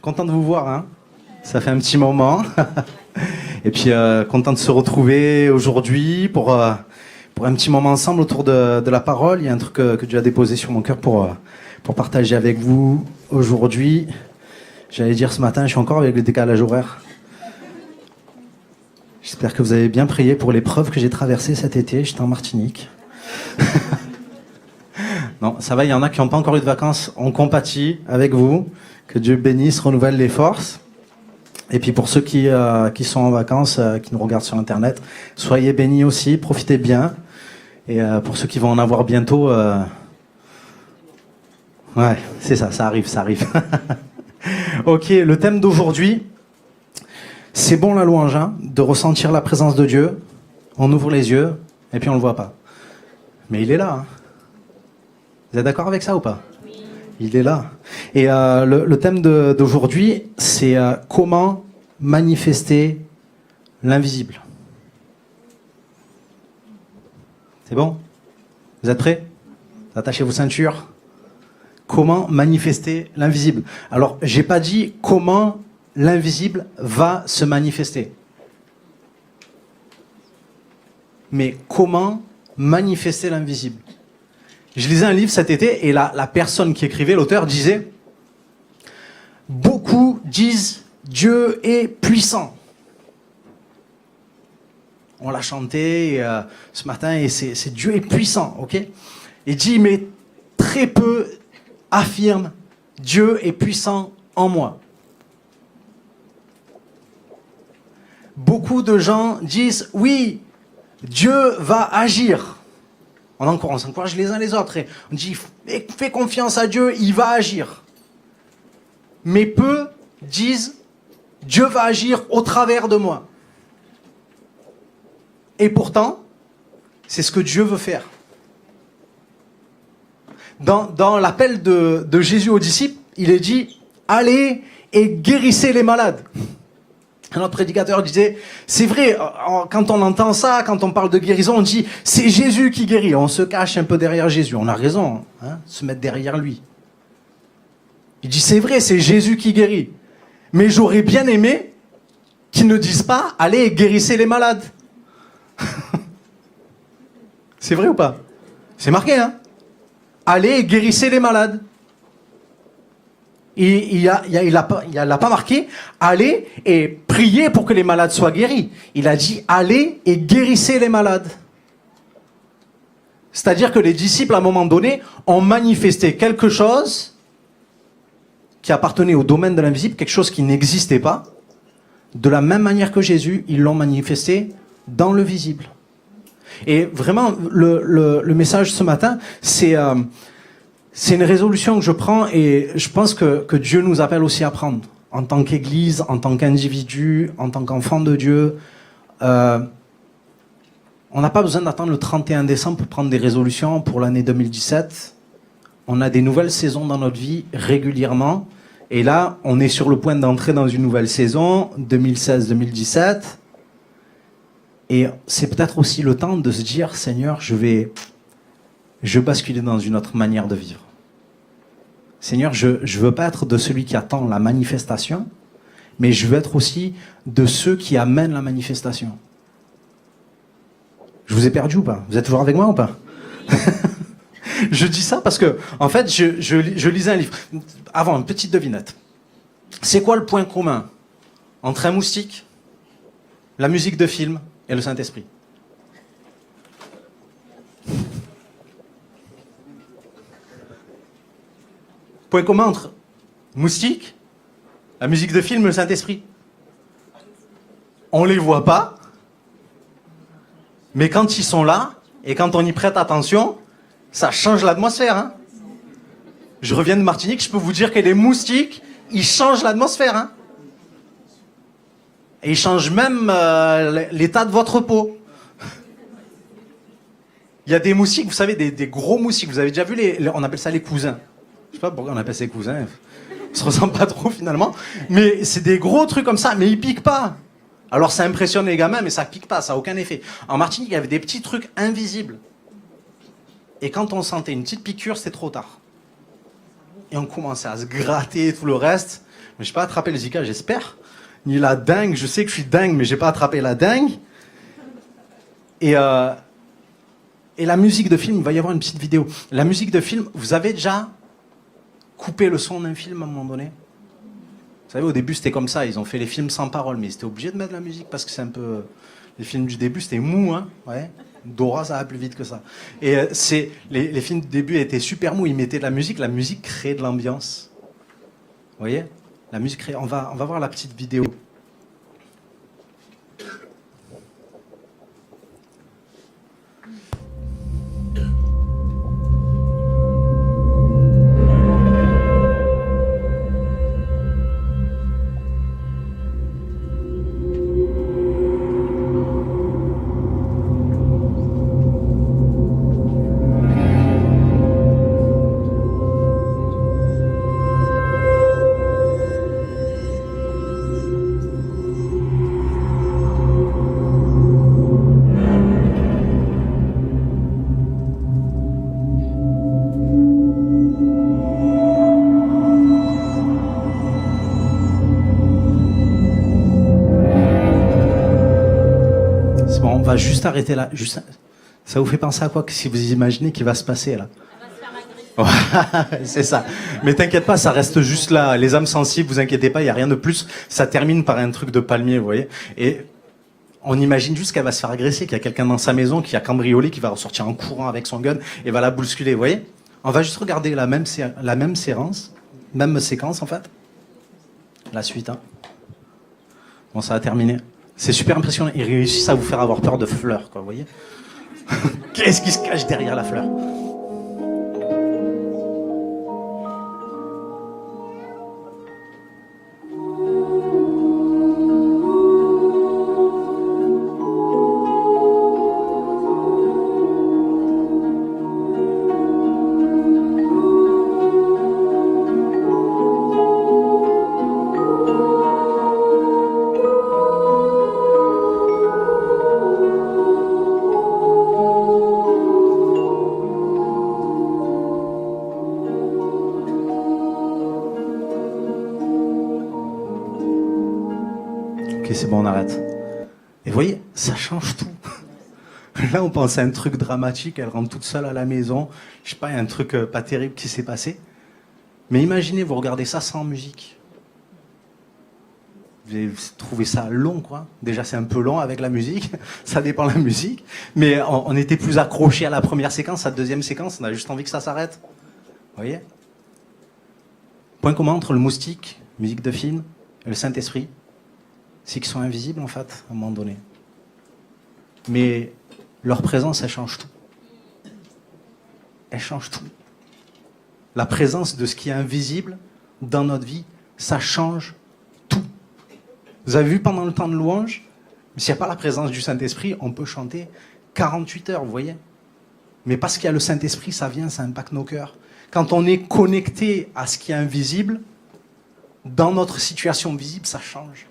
Content de vous voir, hein. Ça fait un petit moment. Et puis content de se retrouver aujourd'hui pour un petit moment ensemble autour de la parole. Il y a un truc que Dieu a déposé sur mon cœur pour partager avec vous aujourd'hui. J'allais dire ce matin, je suis encore avec le décalage horaire. J'espère que vous avez bien prié pour l'épreuve que j'ai traversée cet été. J'étais en Martinique. Non, ça va, il y en a qui n'ont pas encore eu de vacances. On compatit avec vous. Que Dieu bénisse, renouvelle les forces. Et puis pour ceux qui sont en vacances, qui nous regardent sur Internet, soyez bénis aussi, profitez bien. Et pour ceux qui vont en avoir bientôt, ouais, c'est ça, ça arrive. Ok, le thème d'aujourd'hui, c'est bon la louange, hein, de ressentir la présence de Dieu. On ouvre les yeux et puis on le voit pas. Mais il est là. Hein. Vous êtes d'accord avec ça ou pas? Il est là. Et le thème d'aujourd'hui, c'est comment manifester l'invisible. C'est bon? Vous êtes prêts? Attachez vos ceintures. Comment manifester l'invisible? Alors, j'ai pas dit comment l'invisible va se manifester. Mais comment manifester l'invisible? Je lisais un livre cet été et la personne qui écrivait, l'auteur, disait « Beaucoup disent Dieu est puissant ». On l'a chanté ce matin et c'est Dieu est puissant, ok? Il dit « Mais très peu affirment Dieu est puissant en moi ». Beaucoup de gens disent « Oui, Dieu va agir ». On s'encourage les uns les autres et on dit fais confiance à Dieu, il va agir. Mais peu disent Dieu va agir au travers de moi. Et pourtant, c'est ce que Dieu veut faire. Dans l'appel de Jésus aux disciples, il est dit allez et guérissez les malades. Notre prédicateur disait, c'est vrai, quand on entend ça, quand on parle de guérison, on dit, c'est Jésus qui guérit. On se cache un peu derrière Jésus. On a raison, hein, se mettre derrière lui. Il dit, c'est vrai, c'est Jésus qui guérit. Mais j'aurais bien aimé qu'ils ne disent pas, allez et guérissez les malades. C'est vrai ou pas? C'est marqué, hein? Allez et guérissez les malades. Et il l'a pas marqué, allez et priez pour que les malades soient guéris. Il a dit, allez et guérissez les malades. C'est-à-dire que les disciples, à un moment donné, ont manifesté quelque chose qui appartenait au domaine de l'invisible, quelque chose qui n'existait pas. De la même manière que Jésus, ils l'ont manifesté dans le visible. Et vraiment, le message ce matin, c'est une résolution que je prends et je pense que Dieu nous appelle aussi à prendre. En tant qu'Église, en tant qu'individu, en tant qu'enfant de Dieu. On n'a pas besoin d'attendre le 31 décembre pour prendre des résolutions pour l'année 2017. On a des nouvelles saisons dans notre vie régulièrement. Et là, on est sur le point d'entrer dans une nouvelle saison, 2016-2017. Et c'est peut-être aussi le temps de se dire, Seigneur, je vais basculer dans une autre manière de vivre. Seigneur, je ne veux pas être de celui qui attend la manifestation, mais je veux être aussi de ceux qui amènent la manifestation. Je vous ai perdu ou pas? Vous êtes toujours avec moi ou pas? Je dis ça parce que, en fait, je lisais un livre. Avant, une petite devinette. C'est quoi le point commun entre un moustique, la musique de film et le Saint-Esprit? Point commun entre moustique, la musique de film et le Saint-Esprit. On les voit pas, mais quand ils sont là, et quand on y prête attention, ça change l'atmosphère. Hein. Je reviens de Martinique, je peux vous dire que les moustiques, ils changent l'atmosphère. Hein. Et ils changent même l'état de votre peau. Il y a des moustiques, vous savez, des gros moustiques. Vous avez déjà vu, on appelle ça les cousins. Je sais pas pourquoi on appelle ça les cousins. Ils se ressemblent pas trop finalement. Mais c'est des gros trucs comme ça, mais ils piquent pas. Alors ça impressionne les gamins, mais ça pique pas, ça n'a aucun effet. En Martinique, il y avait des petits trucs invisibles. Et quand on sentait une petite piqûre, c'était trop tard. Et on commençait à se gratter et tout le reste. Mais j'ai pas attrapé le Zika, j'espère. Ni la dingue, je sais que je suis dingue, mais j'ai pas attrapé la dingue. Et la musique de film, il va y avoir une petite vidéo. La musique de film, vous avez déjà coupé le son d'un film à un moment donné? Vous savez, au début, c'était comme ça. Ils ont fait les films sans parole, mais ils étaient obligés de mettre la musique parce que c'est un peu... Les films du début, c'était mou, hein. Ouais. Dora, ça va plus vite que ça. Et les films du début étaient super mous. Ils mettaient de la musique créait de l'ambiance. Vous voyez? La musique crée... On va voir la petite vidéo. On va juste arrêter là. Juste... Ça vous fait penser à quoi si vous imaginez qu'il va se passer là? C'est ça. Mais t'inquiète pas, ça reste juste là. Les âmes sensibles, vous inquiétez pas, il n'y a rien de plus. Ça termine par un truc de palmier, vous voyez. Et on imagine juste qu'elle va se faire agresser, qu'il y a quelqu'un dans sa maison qui a cambriolé, qui va ressortir en courant avec son gun et va la bousculer, vous voyez. On va juste regarder la même séquence en fait. La suite. Hein. Bon, ça va terminer. C'est super impressionnant. Ils réussissent à vous faire avoir peur de fleurs, quoi, vous voyez. Qu'est-ce qui se cache derrière la fleur? Ok, c'est bon, on arrête. Et vous voyez, ça change tout. Là, on pense à un truc dramatique, elle rentre toute seule à la maison. Je sais pas, il y a un truc pas terrible qui s'est passé. Mais imaginez, vous regardez ça sans musique. Vous avez trouvé ça long, quoi. Déjà, c'est un peu long avec la musique. Ça dépend de la musique. Mais on était plus accrochés à la première séquence, à la deuxième séquence. On a juste envie que ça s'arrête. Vous voyez? Point commun entre le moustique, musique de film, et le Saint-Esprit, c'est qu'ils sont invisibles, en fait, à un moment donné. Mais leur présence, elle change tout. Elle change tout. La présence de ce qui est invisible dans notre vie, ça change tout. Vous avez vu pendant le temps de louange, s'il n'y a pas la présence du Saint-Esprit, on peut chanter 48 heures, vous voyez. Mais parce qu'il y a le Saint-Esprit, ça vient, ça impacte nos cœurs. Quand on est connecté à ce qui est invisible, dans notre situation visible, ça change.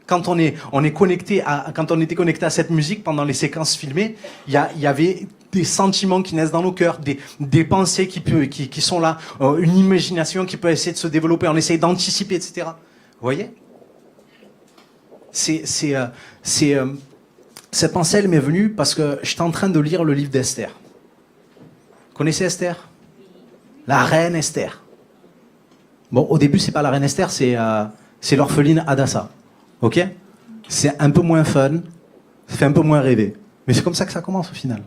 Quand on était connecté à cette musique pendant les séquences filmées, il y avait des sentiments qui naissent dans nos cœurs, des pensées qui sont là, une imagination qui peut essayer de se développer, on essaye d'anticiper, etc. Vous voyez? Cette pensée, elle m'est venue parce que j'étais en train de lire le livre d'Esther. Vous connaissez Esther? La reine Esther. Bon, au début, c'est pas la reine Esther, c'est l'orpheline Hadassah. Ok? C'est un peu moins fun, ça fait un peu moins rêver. Mais c'est comme ça que ça commence au final.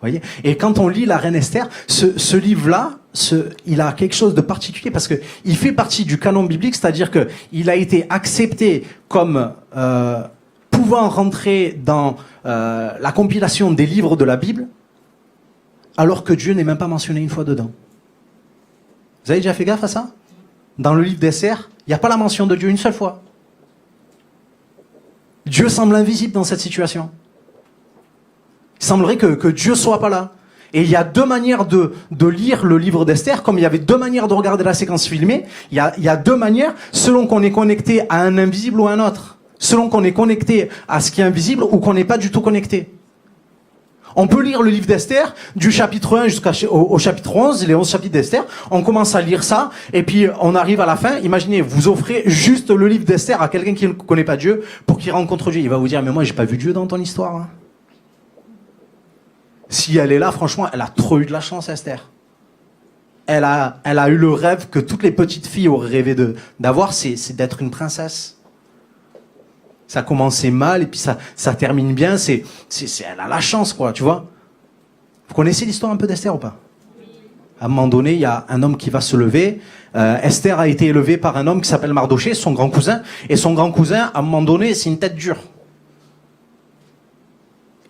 Voyez? Et quand on lit la reine Esther, ce livre-là, il a quelque chose de particulier parce qu'il fait partie du canon biblique, c'est-à-dire qu'il a été accepté comme pouvant rentrer dans la compilation des livres de la Bible, alors que Dieu n'est même pas mentionné une fois dedans. Vous avez déjà fait gaffe à ça? Dans le livre d'Esther, il n'y a pas la mention de Dieu une seule fois. Dieu semble invisible dans cette situation. Il semblerait que Dieu soit pas là. Et il y a deux manières de lire le livre d'Esther, comme il y avait deux manières de regarder la séquence filmée, il y a deux manières, selon qu'on est connecté à un invisible ou à un autre. Selon qu'on est connecté à ce qui est invisible ou qu'on n'est pas du tout connecté. On peut lire le livre d'Esther, du chapitre 1 au chapitre 11, les 11 chapitres d'Esther. On commence à lire ça, et puis on arrive à la fin. Imaginez, vous offrez juste le livre d'Esther à quelqu'un qui ne connaît pas Dieu pour qu'il rencontre Dieu. Il va vous dire, mais moi, j'ai pas vu Dieu dans ton histoire. Hein. Si elle est là, franchement, elle a trop eu de la chance, Esther. Elle a eu le rêve que toutes les petites filles auraient rêvé d'avoir, c'est d'être une princesse. Ça a commencé mal et puis ça termine bien. Elle a la chance, quoi, tu vois. Vous connaissez l'histoire un peu d'Esther ou pas? À un moment donné, il y a un homme qui va se lever. Esther a été élevée par un homme qui s'appelle Mardochée, son grand cousin. Et son grand cousin, à un moment donné, c'est une tête dure.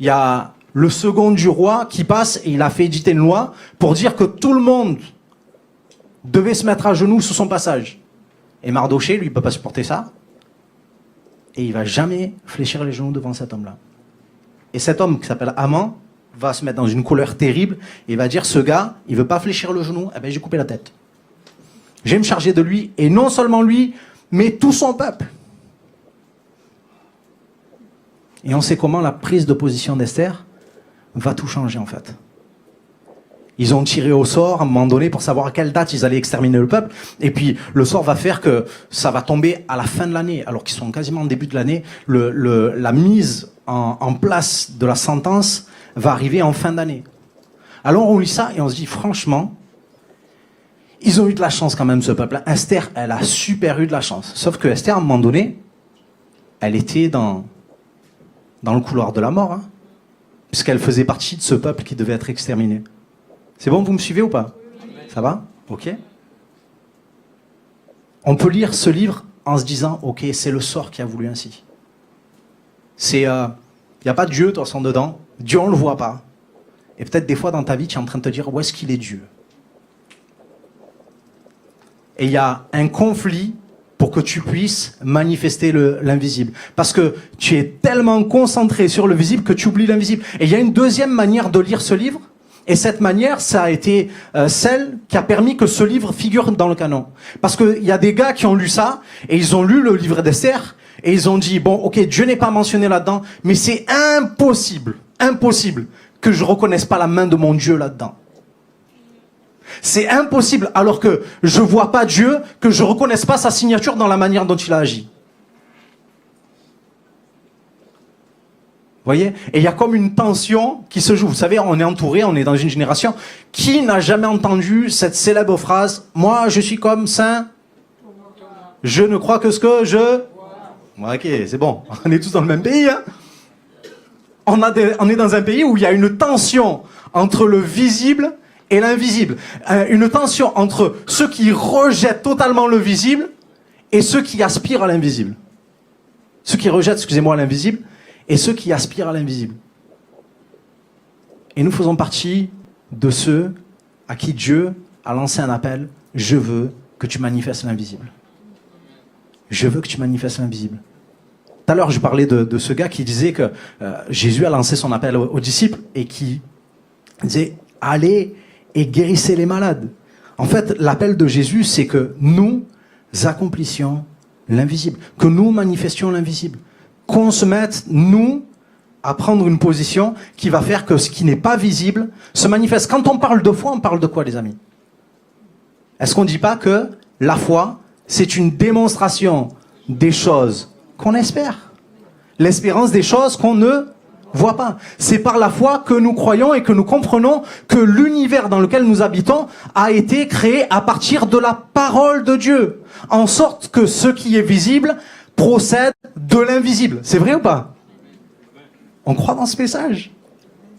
Il y a le second du roi qui passe et il a fait éditer une loi pour dire que tout le monde devait se mettre à genoux sous son passage. Et Mardochée, lui, il ne peut pas supporter ça. Et il ne va jamais fléchir les genoux devant cet homme-là. Et cet homme qui s'appelle Haman va se mettre dans une colère terrible et va dire, ce gars, il ne veut pas fléchir le genou, eh ben, j'ai coupé la tête. Je vais me charger de lui, et non seulement lui, mais tout son peuple. Et on sait comment la prise de position d'Esther va tout changer en fait. Ils ont tiré au sort à un moment donné pour savoir à quelle date ils allaient exterminer le peuple. Et puis le sort va faire que ça va tomber à la fin de l'année, alors qu'ils sont quasiment au début de l'année. La mise en place de la sentence va arriver en fin d'année. Alors on lit ça et on se dit franchement, ils ont eu de la chance quand même ce peuple. Esther, elle a super eu de la chance. Sauf que Esther, à un moment donné, elle était dans le couloir de la mort, hein, puisqu'elle faisait partie de ce peuple qui devait être exterminé. C'est bon, vous me suivez ou pas? Ça va? Ok. On peut lire ce livre en se disant, ok, c'est le sort qui a voulu ainsi. Il n'y a pas Dieu, de toute façon, dedans. Dieu, on ne le voit pas. Et peut-être des fois dans ta vie, tu es en train de te dire, où est-ce qu'il est Dieu? Et il y a un conflit pour que tu puisses manifester l'invisible. Parce que tu es tellement concentré sur le visible que tu oublies l'invisible. Et il y a une deuxième manière de lire ce livre. Et cette manière, ça a été celle qui a permis que ce livre figure dans le canon. Parce qu'il y a des gars qui ont lu ça, et ils ont lu le livre d'Esther, et ils ont dit, bon, ok, Dieu n'est pas mentionné là-dedans, mais c'est impossible que je reconnaisse pas la main de mon Dieu là-dedans. C'est impossible, alors que je vois pas Dieu, que je reconnaisse pas sa signature dans la manière dont il a agi. Vous voyez? Et il y a comme une tension qui se joue. Vous savez, on est entouré, on est dans une génération. Qui n'a jamais entendu cette célèbre phrase, moi je suis comme Saint, je ne crois que ce que je... Ok, c'est bon, on est tous dans le même pays. Hein, on est dans un pays où il y a une tension entre le visible et l'invisible. Une tension entre ceux qui rejettent totalement le visible et ceux qui aspirent à l'invisible. Ceux qui rejettent, excusez-moi, l'invisible et ceux qui aspirent à l'invisible. Et nous faisons partie de ceux à qui Dieu a lancé un appel. Je veux que tu manifestes l'invisible. Je veux que tu manifestes l'invisible. Tout à l'heure, je parlais de ce gars qui disait que Jésus a lancé son appel aux disciples et qui disait « Allez et guérissez les malades ». En fait, l'appel de Jésus, c'est que nous accomplissions l'invisible, que nous manifestions l'invisible, qu'on se mette, nous, à prendre une position qui va faire que ce qui n'est pas visible se manifeste. Quand on parle de foi, on parle de quoi, les amis? Est-ce qu'on ne dit pas que la foi, c'est une démonstration des choses qu'on espère? L'espérance des choses qu'on ne voit pas. C'est par la foi que nous croyons et que nous comprenons que l'univers dans lequel nous habitons a été créé à partir de la parole de Dieu, en sorte que ce qui est visible procède de l'invisible. C'est vrai ou pas? On croit dans ce message.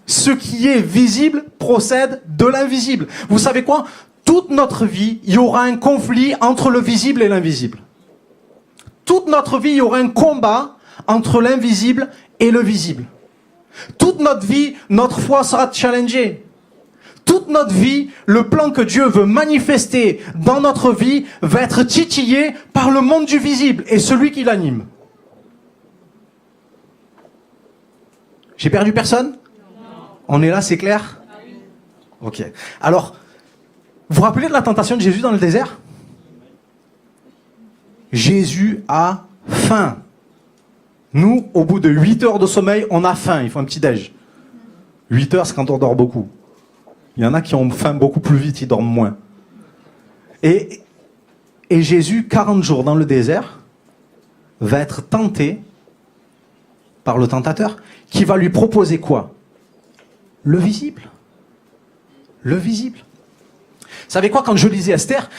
Ce qui est visible procède de l'invisible. Vous savez quoi? Toute notre vie, il y aura un conflit entre le visible et l'invisible. Toute notre vie, il y aura un combat entre l'invisible et le visible. Toute notre vie, notre foi sera challengée. Toute notre vie, le plan que Dieu veut manifester dans notre vie va être titillé par le monde du visible et celui qui l'anime. J'ai perdu personne? Non. On est là, c'est clair? Ok. Alors, vous vous rappelez de la tentation de Jésus dans le désert? Jésus a faim. Nous, au bout de 8 heures de sommeil, on a faim, il faut un petit déj. 8 heures, c'est quand on dort beaucoup. Il y en a qui ont faim beaucoup plus vite, ils dorment moins. Et Jésus, 40 jours dans le désert, va être tenté par le tentateur, qui va lui proposer quoi? Le visible. Le visible. Vous savez quoi, quand je lisais Esther,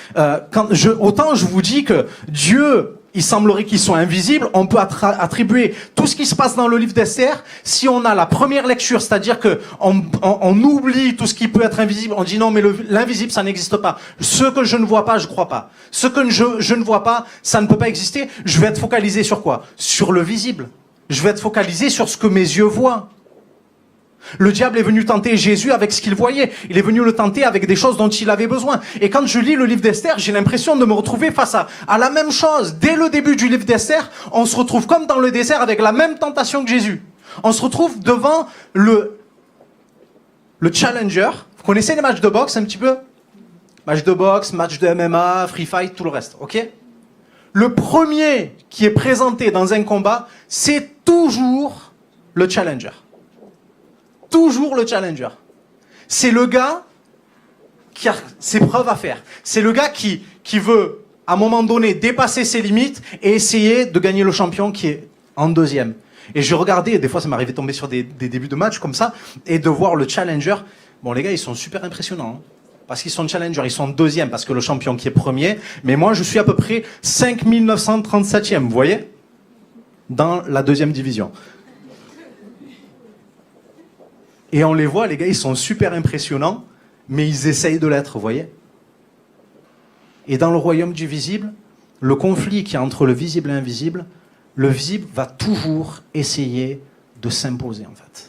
autant je vous dis que Dieu, il semblerait qu'il soit invisible, on peut attribuer tout ce qui se passe dans le livre d'Esther, si on a la première lecture, c'est-à-dire que on oublie tout ce qui peut être invisible, on dit non mais l'invisible ça n'existe pas. Ce que je ne vois pas, je crois pas. Ce que je ne vois pas, ça ne peut pas exister. Je vais être focalisé sur quoi? Sur le visible. Je vais être focalisé sur ce que mes yeux voient. Le diable est venu tenter Jésus avec ce qu'il voyait. Il est venu le tenter avec des choses dont il avait besoin. Et quand je lis le livre d'Esther, j'ai l'impression de me retrouver face à la même chose. Dès le début du livre d'Esther, on se retrouve comme dans le désert avec la même tentation que Jésus. On se retrouve devant le challenger. Vous connaissez les matchs de boxe un petit peu? Match de boxe, match de MMA, free fight, tout le reste. Ok? Le premier qui est présenté dans un combat, c'est toujours le challenger. Toujours le challenger. C'est le gars qui a ses preuves à faire. C'est le gars qui veut, à un moment donné, dépasser ses limites et essayer de gagner le champion qui est en deuxième. Et je regardais, des fois ça m'arrivait de tomber sur des débuts de match comme ça, et de voir le challenger. Bon, les gars, ils sont super impressionnants. Hein, parce qu'ils sont challenger, ils sont deuxième, parce que le champion qui est premier. Mais moi, je suis à peu près 5937e, vous voyez? Dans la deuxième division. Et on les voit, les gars, ils sont super impressionnants, mais ils essayent de l'être, vous voyez? Et dans le royaume du visible, le conflit qui est entre le visible et l'invisible, le visible va toujours essayer de s'imposer, en fait.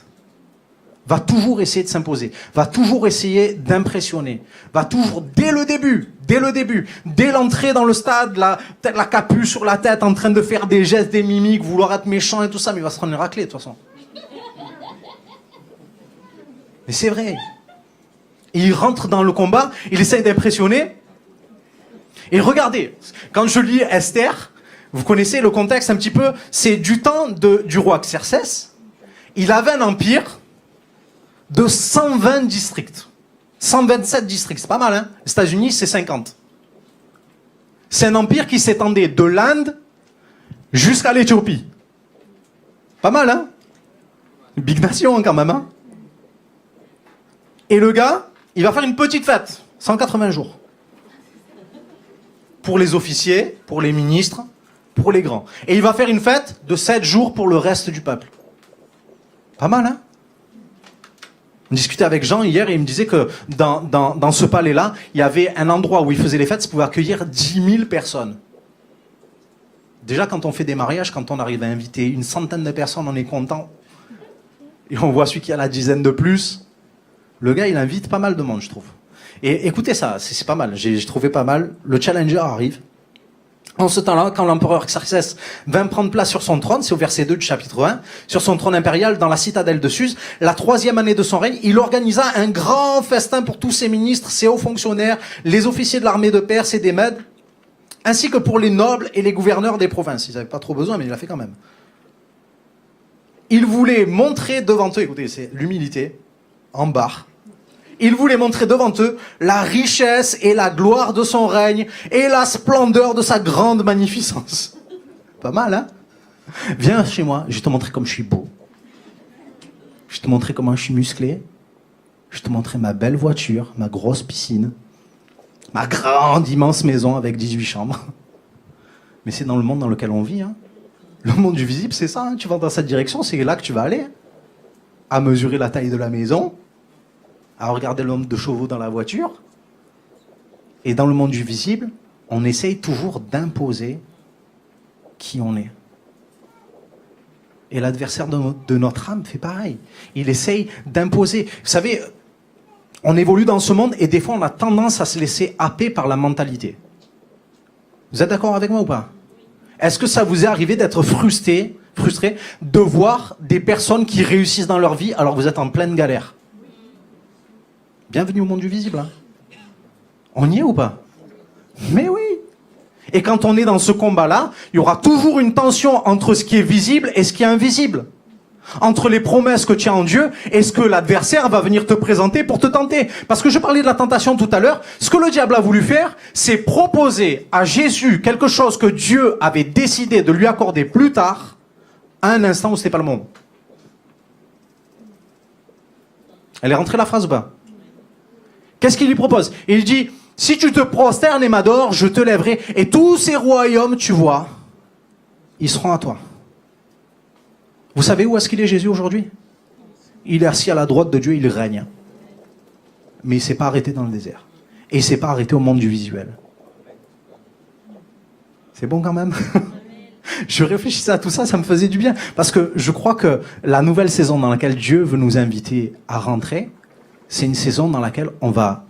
Va toujours essayer de s'imposer, va toujours essayer d'impressionner, va toujours, dès le début, dès l'entrée dans le stade, peut-être la capuche sur la tête, en train de faire des gestes, des mimiques, vouloir être méchant et tout ça, mais il va se prendre une raclée, de toute façon. Mais c'est vrai. Il rentre dans le combat, il essaye d'impressionner. Et regardez, quand je lis Esther, vous connaissez le contexte un petit peu, c'est du temps du roi Xerxès. Il avait un empire de 120 districts. 127 districts, c'est pas mal, hein? Les États-Unis, c'est 50. C'est un empire qui s'étendait de l'Inde jusqu'à l'Éthiopie. Pas mal, hein? Une big nation, quand même, hein? Et le gars, il va faire une petite fête, 180 jours. Pour les officiers, pour les ministres, pour les grands. Et il va faire une fête de 7 jours pour le reste du peuple. Pas mal, hein? On discutait avec Jean hier et il me disait que dans ce palais-là, il y avait un endroit où il faisait les fêtes, ça pouvait accueillir 10 000 personnes. Déjà, quand on fait des mariages, quand on arrive à inviter une centaine de personnes, on est content. Et on voit celui qui a la dizaine de plus. Le gars, il invite pas mal de monde, je trouve. Et écoutez ça, c'est pas mal. J'ai trouvé pas mal. Le challenger arrive. En ce temps-là, quand l'empereur Xerxès vint prendre place sur son trône, c'est au verset 2 du chapitre 1, sur son trône impérial dans la citadelle de Suse, la 3e année de son règne, il organisa un grand festin pour tous ses ministres, ses hauts fonctionnaires, les officiers de l'armée de Perse et des Mèdes, ainsi que pour les nobles et les gouverneurs des provinces. Ils n'avaient pas trop besoin, mais il l'a fait quand même. Il voulait montrer devant eux, écoutez, c'est l'humilité, en barre. Il voulait montrer devant eux la richesse et la gloire de son règne et la splendeur de sa grande magnificence. Pas mal, hein? Viens chez moi, je vais te montrer comme je suis beau. Je vais te montrer comment je suis musclé. Je vais te montrer ma belle voiture, ma grosse piscine, ma grande, immense maison avec 18 chambres. Mais c'est dans le monde dans lequel on vit, hein. Le monde du visible, c'est ça, hein. Tu vas dans cette direction, c'est là que tu vas aller. Hein. À mesurer la taille de la maison, à regarder le nombre de chevaux dans la voiture. Et dans le monde du visible, on essaye toujours d'imposer qui on est. Et l'adversaire de notre âme fait pareil. Il essaye d'imposer. Vous savez, on évolue dans ce monde et des fois on a tendance à se laisser happer par la mentalité. Vous êtes d'accord avec moi ou pas? Est-ce que ça vous est arrivé d'être frustré de voir des personnes qui réussissent dans leur vie alors que vous êtes en pleine galère? Bienvenue au monde du visible. Hein. On y est ou pas? Mais oui. Et quand on est dans ce combat-là, il y aura toujours une tension entre ce qui est visible et ce qui est invisible. entre les promesses que tu as en Dieu et ce que l'adversaire va venir te présenter pour te tenter. Parce que je parlais de la tentation tout à l'heure. Ce que le diable a voulu faire, c'est proposer à Jésus quelque chose que Dieu avait décidé de lui accorder plus tard, à un instant où ce n'était pas le moment. Elle est rentrée la phrase ou pas? Qu'est-ce qu'il lui propose? Il dit, si tu te prosternes et m'adores, je te lèverai. Et tous ces royaumes, tu vois, ils seront à toi. Vous savez où est-ce qu'il est Jésus aujourd'hui? Il est assis à la droite de Dieu, il règne. Mais il ne s'est pas arrêté dans le désert. Et il ne s'est pas arrêté au monde du visuel. C'est bon quand même? Je réfléchissais à tout ça, ça me faisait du bien. Parce que je crois que la nouvelle saison dans laquelle Dieu veut nous inviter à rentrer, c'est une saison dans laquelle on va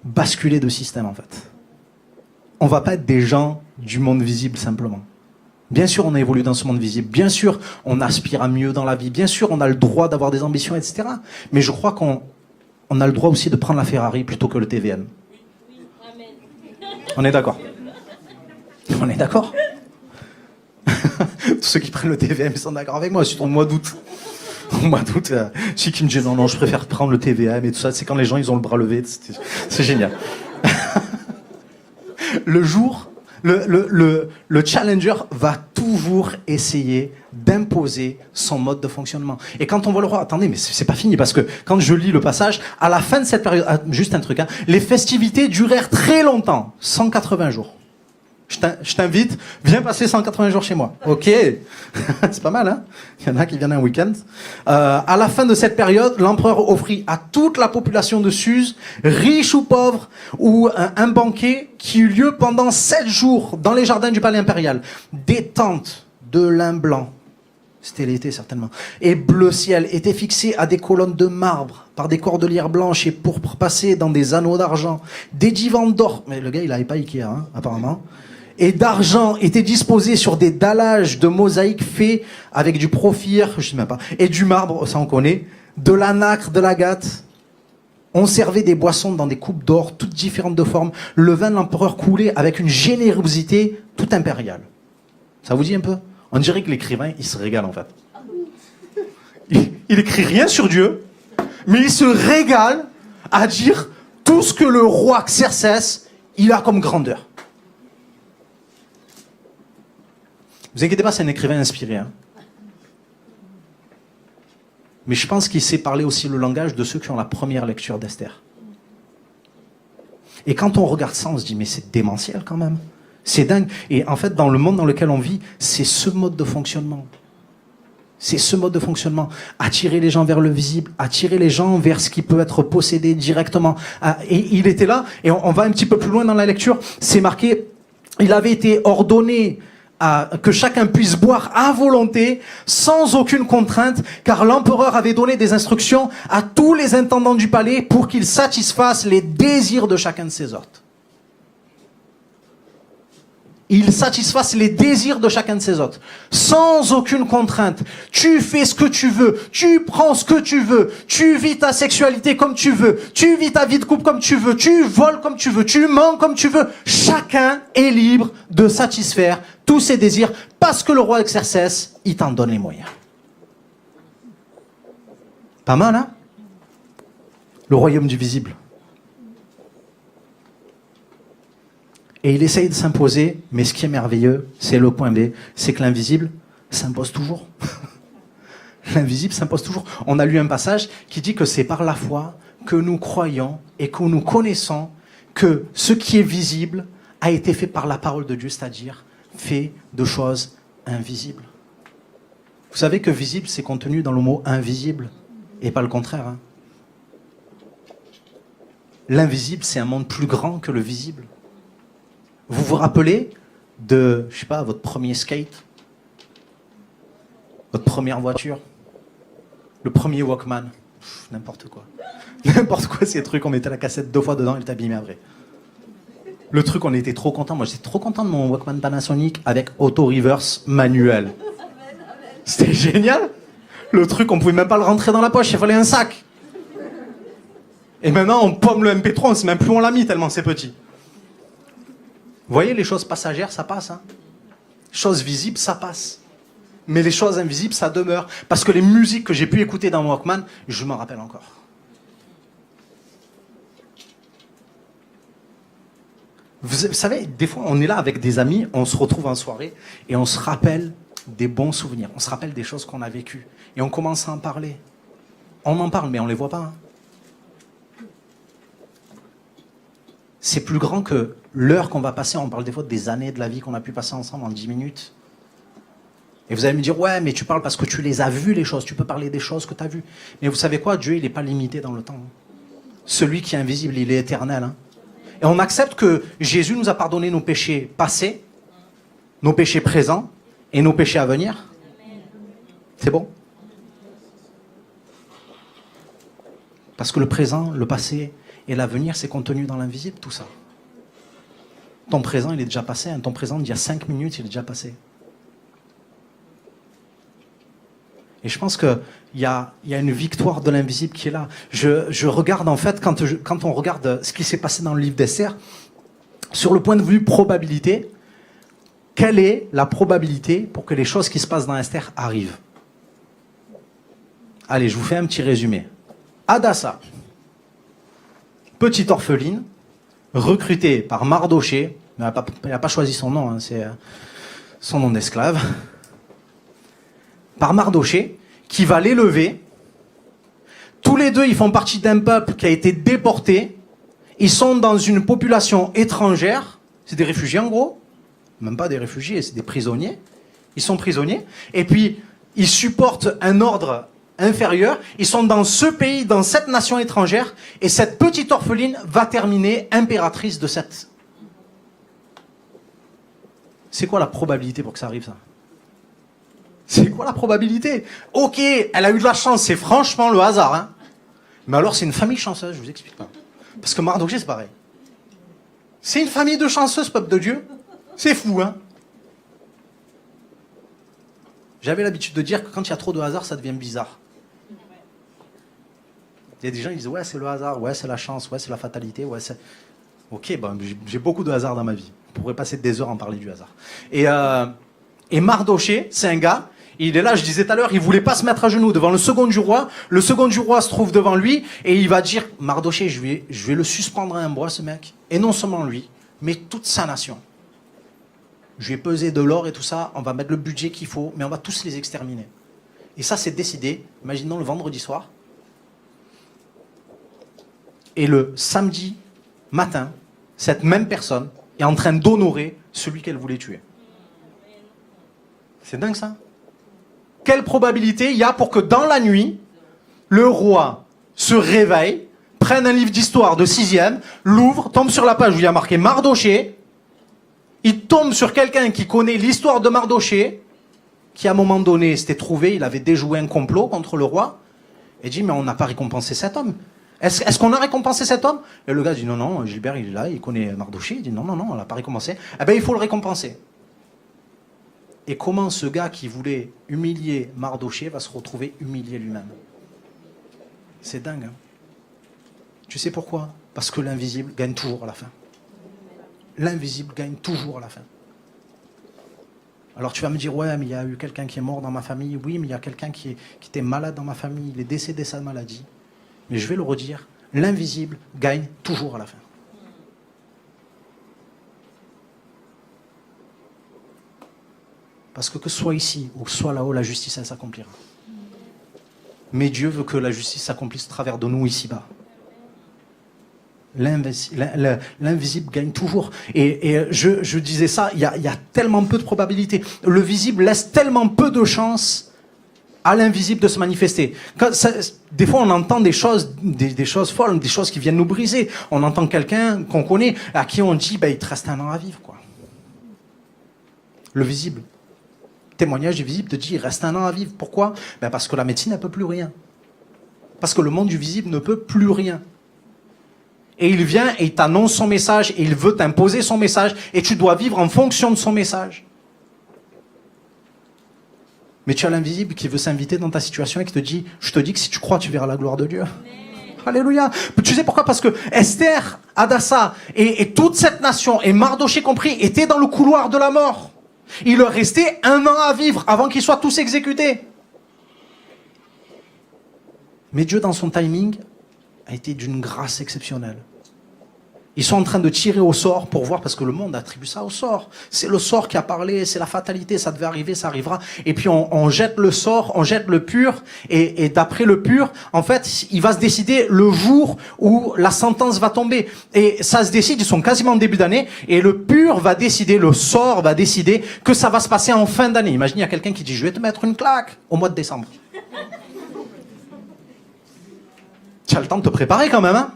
basculer de système en fait. On ne va pas être des gens du monde visible simplement. Bien sûr, on a évolué dans ce monde visible. Bien sûr, on aspire à mieux dans la vie. Bien sûr, on a le droit d'avoir des ambitions, etc. Mais je crois qu'on a le droit aussi de prendre la Ferrari plutôt que le TVM. On est d'accord? On est d'accord? Tous ceux qui prennent le TVM sont d'accord avec moi, surtout au mois d'août. Au mois d'août, celui qui me dit non, je préfère prendre le TVM et tout ça, c'est quand les gens ils ont le bras levé. C'est génial. Le jour... Le challenger va toujours essayer d'imposer son mode de fonctionnement. Et quand on voit le roi, attendez, mais c'est pas fini, parce que quand je lis le passage, à la fin de cette période, juste un truc, hein, les festivités durèrent très longtemps, 180 jours. Je t'invite, viens passer 180 jours chez moi. Ok, c'est pas mal, hein? Il y en a qui viennent un week-end. À la fin de cette période, l'empereur offrit à toute la population de Suse, riche ou pauvre, ou un banquet qui eut lieu pendant 7 jours dans les jardins du palais impérial. Des tentes de lin blanc, c'était l'été certainement, et bleu ciel étaient fixées à des colonnes de marbre par des cordelières blanches et pourpres passées dans des anneaux d'argent. Des divans d'or, mais le gars il n'avait pas Ikea hein, apparemment, et d'argent étaient disposés sur des dallages de mosaïques faits avec du profil, je sais même pas, et du marbre, ça on connaît, de la nacre, de l'agate. On servait des boissons dans des coupes d'or, toutes différentes de forme. Le vin de l'empereur coulait avec une générosité toute impériale. Ça vous dit un peu? On dirait que l'écrivain, il se régale en fait. Il écrit rien sur Dieu, mais il se régale à dire tout ce que le roi Xerxès, il a comme grandeur. Vous inquiétez pas, c'est un écrivain inspiré. Hein. Mais je pense qu'il sait parler aussi le langage de ceux qui ont la première lecture d'Esther. Et quand on regarde ça, on se dit, mais c'est démentiel quand même. C'est dingue. Et en fait, dans le monde dans lequel on vit, c'est ce mode de fonctionnement. C'est ce mode de fonctionnement. Attirer les gens vers le visible, attirer les gens vers ce qui peut être possédé directement. Et il était là, et on va un petit peu plus loin dans la lecture, c'est marqué, il avait été ordonné que chacun puisse boire à volonté, sans aucune contrainte, car l'empereur avait donné des instructions à tous les intendants du palais pour qu'ils satisfassent les désirs de chacun de ses hôtes. Ils satisfassent les désirs de chacun de ses hôtes, sans aucune contrainte. Tu fais ce que tu veux, tu prends ce que tu veux, tu vis ta sexualité comme tu veux, tu vis ta vie de couple comme tu veux, tu voles comme tu veux, tu mens comme tu veux. Chacun est libre de satisfaire tous ses désirs, parce que le roi Xerxès, il t'en donne les moyens. Pas mal, hein? Le royaume du visible. Et il essaye de s'imposer, mais ce qui est merveilleux, c'est le point B, c'est que l'invisible s'impose toujours. L'invisible s'impose toujours. On a lu un passage qui dit que c'est par la foi que nous croyons et que nous connaissons que ce qui est visible a été fait par la parole de Dieu, c'est-à-dire fait de choses invisibles. Vous savez que visible, c'est contenu dans le mot invisible, et pas le contraire. Hein. L'invisible, c'est un monde plus grand que le visible. Vous vous rappelez de, je sais pas, votre premier skate, votre première voiture, le premier Walkman, n'importe quoi. N'importe quoi, ces trucs, on mettait la cassette 2 fois dedans, il est abîmé après. Le truc, on était trop contents. Moi, j'étais trop content de mon Walkman Panasonic avec auto-reverse manuel. C'était génial. Le truc, on pouvait même pas le rentrer dans la poche, il fallait un sac. Et maintenant, on pomme le MP3, on sait même plus où on l'a mis tellement c'est petit. Vous voyez, les choses passagères, ça passe. Hein. Choses visibles, ça passe. Mais les choses invisibles, ça demeure. Parce que les musiques que j'ai pu écouter dans mon Walkman, je m'en rappelle encore. Vous savez, des fois, on est là avec des amis, on se retrouve en soirée et on se rappelle des bons souvenirs. On se rappelle des choses qu'on a vécues. Et on commence à en parler. On en parle, mais on ne les voit pas. Hein. C'est plus grand que l'heure qu'on va passer. On parle des fois des années de la vie qu'on a pu passer ensemble en 10 minutes. Et vous allez me dire, ouais, mais tu parles parce que tu les as vues, les choses. Tu peux parler des choses que tu as vues. Mais vous savez quoi? Dieu, il n'est pas limité dans le temps. Celui qui est invisible, il est éternel. Hein. Et on accepte que Jésus nous a pardonné nos péchés passés, nos péchés présents et nos péchés à venir. C'est bon? Parce que le présent, le passé et l'avenir, c'est contenu dans l'invisible, tout ça. Ton présent, il est déjà passé. Hein. Ton présent, il y a 5 minutes, il est déjà passé. Et je pense qu'il y a une victoire de l'invisible qui est là. Je regarde, en fait, quand on regarde ce qui s'est passé dans le livre d'Esther, sur le point de vue probabilité, quelle est la probabilité pour que les choses qui se passent dans Esther arrivent? Allez, je vous fais un petit résumé. Hadassa, petite orpheline, recrutée par Mardoché, mais elle n'a pas choisi son nom, hein, c'est son nom d'esclave, par Mardoché, qui va l'élever. Tous les deux, ils font partie d'un peuple qui a été déporté. Ils sont dans une population étrangère. C'est des réfugiés en gros. Même pas des réfugiés, c'est des prisonniers. Ils sont prisonniers. Et puis, ils supportent un ordre inférieur. Ils sont dans ce pays, dans cette nation étrangère. Et cette petite orpheline va terminer impératrice de cette... C'est quoi la probabilité pour que ça arrive, ça? C'est quoi la probabilité? Ok, elle a eu de la chance, c'est franchement le hasard. Hein. Mais alors, c'est une famille chanceuse, je vous explique pas. Parce que Mardoché, c'est pareil. C'est une famille de chanceuses, peuple de Dieu. C'est fou, hein. J'avais l'habitude de dire que quand il y a trop de hasard, ça devient bizarre. Il y a des gens qui disent, ouais, c'est le hasard, ouais, c'est la chance, ouais, c'est la fatalité, ouais, c'est... Ok, bon, j'ai beaucoup de hasard dans ma vie. On pourrait passer des heures à en parler du hasard. Et Mardoché, c'est un gars, il est là, je disais tout à l'heure, il voulait pas se mettre à genoux devant le second du roi. Le second du roi se trouve devant lui et il va dire, Mardoché, je vais le suspendre à un bois, ce mec. Et non seulement lui, mais toute sa nation. Je vais peser de l'or et tout ça, on va mettre le budget qu'il faut, mais on va tous les exterminer. Et ça, c'est décidé, imaginons le vendredi soir. Et le samedi matin, cette même personne est en train d'honorer celui qu'elle voulait tuer. C'est dingue ça. Quelle probabilité il y a pour que dans la nuit, le roi se réveille, prenne un livre d'histoire de 6e, l'ouvre, tombe sur la page où il y a marqué Mardoché, il tombe sur quelqu'un qui connaît l'histoire de Mardoché, qui à un moment donné s'était trouvé, il avait déjoué un complot contre le roi, et dit mais on n'a pas récompensé cet homme. Est-ce qu'on a récompensé cet homme? Et le gars dit non, non, Gilbert il est là, il connaît Mardoché, il dit non, non, non, on l'a pas récompensé. Eh bien il faut le récompenser. Et comment ce gars qui voulait humilier Mardoché va se retrouver humilié lui-même? C'est dingue. Hein. Tu sais pourquoi? Parce que l'invisible gagne toujours à la fin. L'invisible gagne toujours à la fin. Alors tu vas me dire, ouais, mais il y a eu quelqu'un qui est mort dans ma famille. Oui, mais il y a quelqu'un qui était malade dans ma famille. Il est décédé de sa maladie. Mais je vais le redire, l'invisible gagne toujours à la fin. Parce que ce soit ici ou soit là-haut, la justice, elle s'accomplira. Mais Dieu veut que la justice s'accomplisse au travers de nous ici-bas. L'invisible gagne toujours. Et je disais ça, il y a tellement peu de probabilités. Le visible laisse tellement peu de chances à l'invisible de se manifester. Des fois, on entend des choses folles, des choses qui viennent nous briser. On entend quelqu'un qu'on connaît, à qui on dit, il te reste un an à vivre. Quoi. Le visible. Témoignage du visible te dit, il reste un an à vivre. Pourquoi? Parce que la médecine, elle ne peut plus rien. Parce que le monde du visible ne peut plus rien. Et il vient et il t'annonce son message, et il veut t'imposer son message, et tu dois vivre en fonction de son message. Mais tu as l'invisible qui veut s'inviter dans ta situation et qui te dit, je te dis que si tu crois, tu verras la gloire de Dieu. Alléluia. Tu sais pourquoi? Parce que Esther, Hadassa et toute cette nation, et Mardoché compris, étaient dans le couloir de la mort. Il leur restait 1 an à vivre avant qu'ils soient tous exécutés. Mais Dieu, dans son timing, a été d'une grâce exceptionnelle. Ils sont en train de tirer au sort pour voir, parce que le monde attribue ça au sort. C'est le sort qui a parlé, c'est la fatalité, ça devait arriver, ça arrivera. Et puis on jette le sort, on jette le pur, et d'après le pur, en fait, il va se décider le jour où la sentence va tomber. Et ça se décide, ils sont quasiment en début d'année, et le pur va décider, le sort va décider que ça va se passer en fin d'année. Imagine, il y a quelqu'un qui dit, je vais te mettre une claque au mois de décembre. Tu as le temps de te préparer quand même, hein?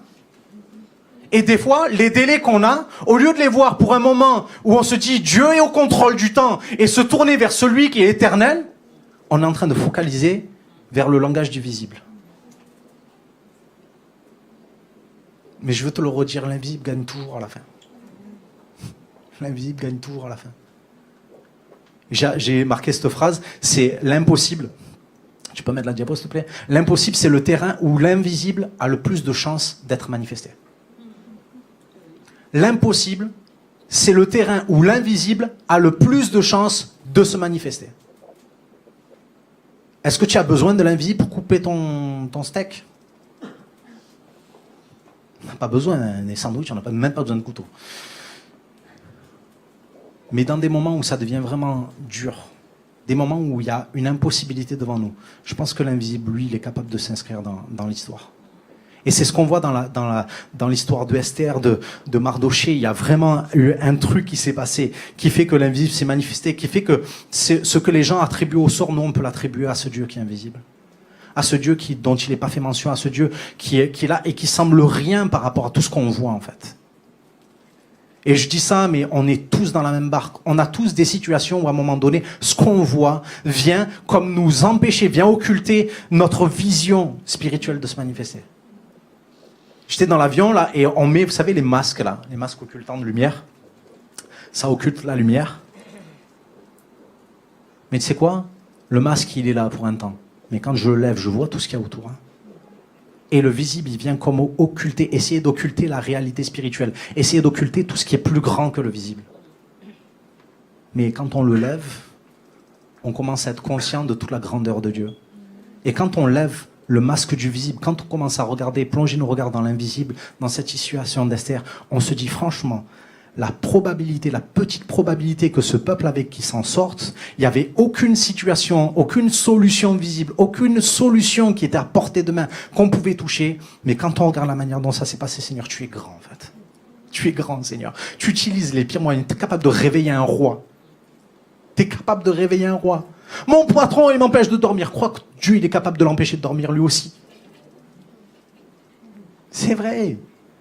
Et des fois, les délais qu'on a, au lieu de les voir pour un moment où on se dit Dieu est au contrôle du temps et se tourner vers celui qui est éternel, on est en train de focaliser vers le langage du visible. Mais je veux te le redire, l'invisible gagne toujours à la fin. L'invisible gagne toujours à la fin. J'ai marqué cette phrase, c'est l'impossible. Tu peux mettre la diapo s'il te plaît? L'impossible, c'est le terrain où l'invisible a le plus de chances d'être manifesté. L'impossible, c'est le terrain où l'invisible a le plus de chances de se manifester. Est-ce que tu as besoin de l'invisible pour couper ton steak? On n'a pas besoin, des sandwichs, on n'a même pas besoin de couteau. Mais dans des moments où ça devient vraiment dur, des moments où il y a une impossibilité devant nous, je pense que l'invisible, lui, il est capable de s'inscrire dans l'histoire. Et c'est ce qu'on voit dans l'histoire de Esther, de Mardochée. Il y a vraiment eu un truc qui s'est passé, qui fait que l'invisible s'est manifesté, qui fait que ce que les gens attribuent au sort, nous on peut l'attribuer à ce Dieu qui est invisible. À ce Dieu dont il n'est pas fait mention, à ce Dieu qui est là et qui semble rien par rapport à tout ce qu'on voit en fait. Et je dis ça, mais on est tous dans la même barque. On a tous des situations où à un moment donné, ce qu'on voit vient comme nous empêcher, vient occulter notre vision spirituelle de se manifester. J'étais dans l'avion, là, et on met, vous savez, les masques, là, les masques occultants de lumière. Ça occulte la lumière. Mais tu sais quoi? Le masque, il est là pour un temps. Mais quand je le lève, je vois tout ce qu'il y a autour. Hein. Et le visible, il vient comme occulter, essayer d'occulter la réalité spirituelle. Essayer d'occulter tout ce qui est plus grand que le visible. Mais quand on le lève, on commence à être conscient de toute la grandeur de Dieu. Et quand on lève le masque du visible, quand on commence à regarder, plonger nos regards dans l'invisible, dans cette situation d'Esther, on se dit franchement, la petite probabilité que ce peuple avait qui s'en sorte, il n'y avait aucune situation, aucune solution visible, aucune solution qui était à portée de main, qu'on pouvait toucher. Mais quand on regarde la manière dont ça s'est passé, Seigneur, tu es grand en fait. Tu es grand, Seigneur. Tu utilises les pires moyens. Tu es capable de réveiller un roi. Tu es capable de réveiller un roi. Mon patron, il m'empêche de dormir. Crois que Dieu, il est capable de l'empêcher de dormir lui aussi. C'est vrai.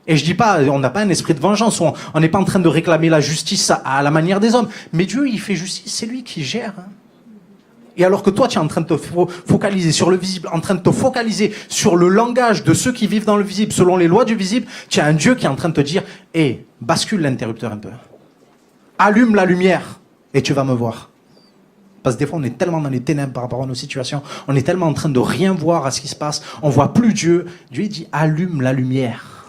Et je dis pas, on n'a pas un esprit de vengeance. On n'est pas en train de réclamer la justice à la manière des hommes. Mais Dieu, il fait justice. C'est lui qui gère. Hein. Et alors que toi, tu es en train de te focaliser sur le visible, en train de te focaliser sur le langage de ceux qui vivent dans le visible, selon les lois du visible, tu as un Dieu qui est en train de te dire, hé, bascule l'interrupteur un peu. Allume la lumière et tu vas me voir. Parce que des fois, on est tellement dans les ténèbres par rapport à nos situations, on est tellement en train de rien voir à ce qui se passe, on voit plus Dieu. Dieu dit, allume la lumière.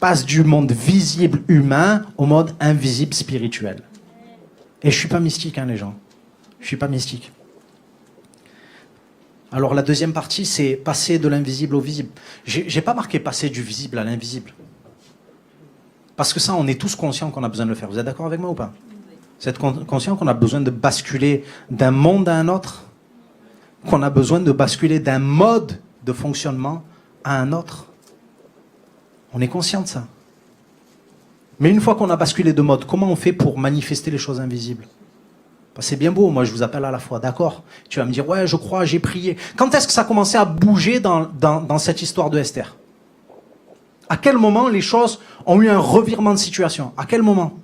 Passe du monde visible humain au monde invisible spirituel. Et je suis pas mystique, hein, les gens. Je suis pas mystique. Alors la deuxième partie, c'est passer de l'invisible au visible. J'ai pas marqué passer du visible à l'invisible. Parce que ça, on est tous conscients qu'on a besoin de le faire. Vous êtes d'accord avec moi ou pas? Vous êtes conscient qu'on a besoin de basculer d'un monde à un autre? Qu'on a besoin de basculer d'un mode de fonctionnement à un autre? On est conscient de ça. Mais une fois qu'on a basculé de mode, comment on fait pour manifester les choses invisibles? C'est bien beau, moi je vous appelle à la foi, d'accord? Tu vas me dire, ouais, je crois, j'ai prié. Quand est-ce que ça a commencé à bouger dans cette histoire de Esther? À quel moment les choses ont eu un revirement de situation? À quel moment?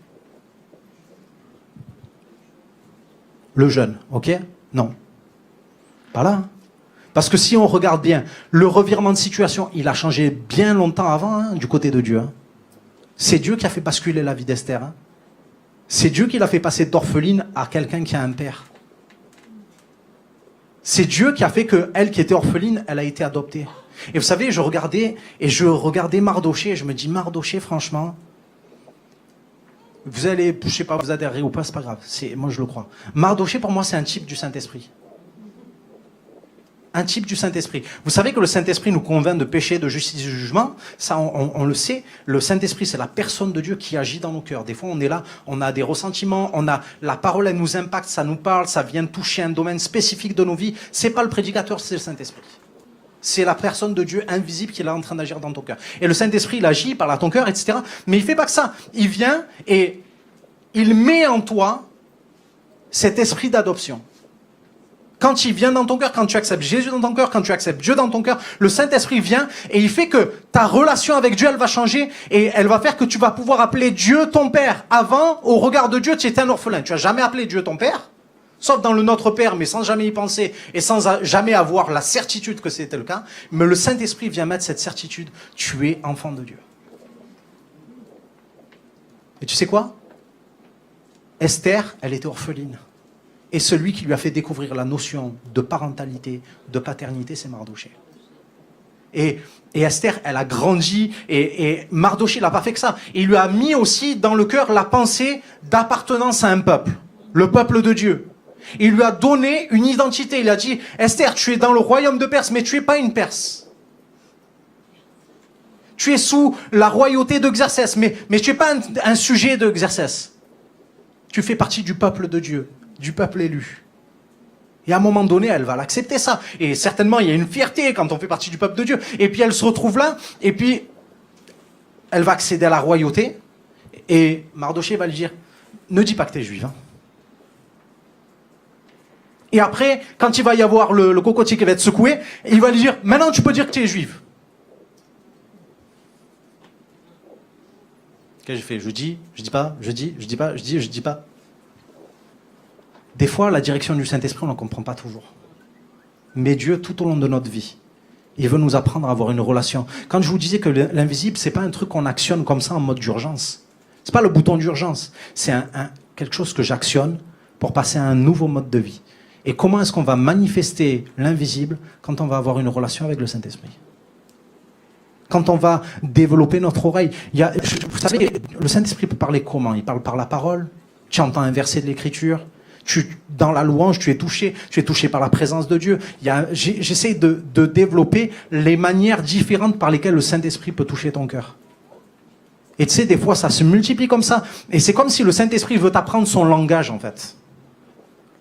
Le jeûne, ok? Non. Pas là. Parce que si on regarde bien, le revirement de situation, il a changé bien longtemps avant, hein, du côté de Dieu. Hein. C'est Dieu qui a fait basculer la vie d'Esther. Hein. C'est Dieu qui l'a fait passer d'orpheline à quelqu'un qui a un père. C'est Dieu qui a fait qu'elle qui était orpheline, elle a été adoptée. Et vous savez, je regardais Mardochée et je me dis, Mardochée, franchement, Vous allez, je sais pas, vous adhérez ou pas, c'est pas grave. Moi, je le crois. Mardochée, pour moi, c'est un type du Saint-Esprit. Un type du Saint-Esprit. Vous savez que le Saint-Esprit nous convainc de péché, de justice et de jugement. Ça, on le sait. Le Saint-Esprit, c'est la personne de Dieu qui agit dans nos cœurs. Des fois, on est là, on a des ressentiments, la parole, elle nous impacte, ça nous parle, ça vient toucher un domaine spécifique de nos vies. C'est pas le prédicateur, c'est le Saint-Esprit. C'est la personne de Dieu invisible qui est là en train d'agir dans ton cœur. Et le Saint-Esprit, il agit, il parle à ton cœur, etc. Mais il fait pas que ça. Il vient et il met en toi cet esprit d'adoption. Quand il vient dans ton cœur, quand tu acceptes Jésus dans ton cœur, quand tu acceptes Dieu dans ton cœur, le Saint-Esprit vient et il fait que ta relation avec Dieu, elle va changer et elle va faire que tu vas pouvoir appeler Dieu ton Père. Avant, au regard de Dieu, tu étais un orphelin. Tu n'as jamais appelé Dieu ton Père, sauf dans le Notre Père, mais sans jamais y penser et sans jamais avoir la certitude que c'était le cas. Mais le Saint-Esprit vient mettre cette certitude. Tu es enfant de Dieu. Et tu sais quoi? Esther, elle était orpheline. Et celui qui lui a fait découvrir la notion de parentalité, de paternité, c'est Mardochée. Et Esther, elle a grandi, et Mardochée n'a pas fait que ça. Il lui a mis aussi dans le cœur la pensée d'appartenance à un peuple, le peuple de Dieu. Il lui a donné une identité. Il a dit, Esther, tu es dans le royaume de Perse, mais tu n'es pas une Perse. Tu es sous la royauté de Xerxès, mais tu n'es pas un sujet de Xerxès. Tu fais partie du peuple de Dieu, du peuple élu. Et à un moment donné, elle va l'accepter ça. Et certainement, il y a une fierté quand on fait partie du peuple de Dieu. Et puis elle se retrouve là, et puis elle va accéder à la royauté. Et Mardochée va lui dire, ne dis pas que tu es juive. Hein. Et après, quand il va y avoir le cocotier qui va être secoué, il va lui dire, maintenant tu peux dire que tu es juive. Qu'est-ce que j'ai fait? Je dis pas, je dis pas. Des fois, la direction du Saint-Esprit, on ne comprend pas toujours. Mais Dieu, tout au long de notre vie, il veut nous apprendre à avoir une relation. Quand je vous disais que l'invisible, c'est pas un truc qu'on actionne comme ça en mode d'urgence. C'est pas le bouton d'urgence. C'est quelque chose que j'actionne pour passer à un nouveau mode de vie. Et comment est-ce qu'on va manifester l'invisible quand on va avoir une relation avec le Saint-Esprit? Quand on va développer notre oreille. Vous savez, le Saint-Esprit peut parler comment? Il parle par la parole. Tu entends un verset de l'Écriture. Dans la louange, tu es touché par la présence de Dieu. J'essaie de développer les manières différentes par lesquelles le Saint-Esprit peut toucher ton cœur. Et tu sais, des fois, ça se multiplie comme ça. Et c'est comme si le Saint-Esprit veut t'apprendre son langage, en fait.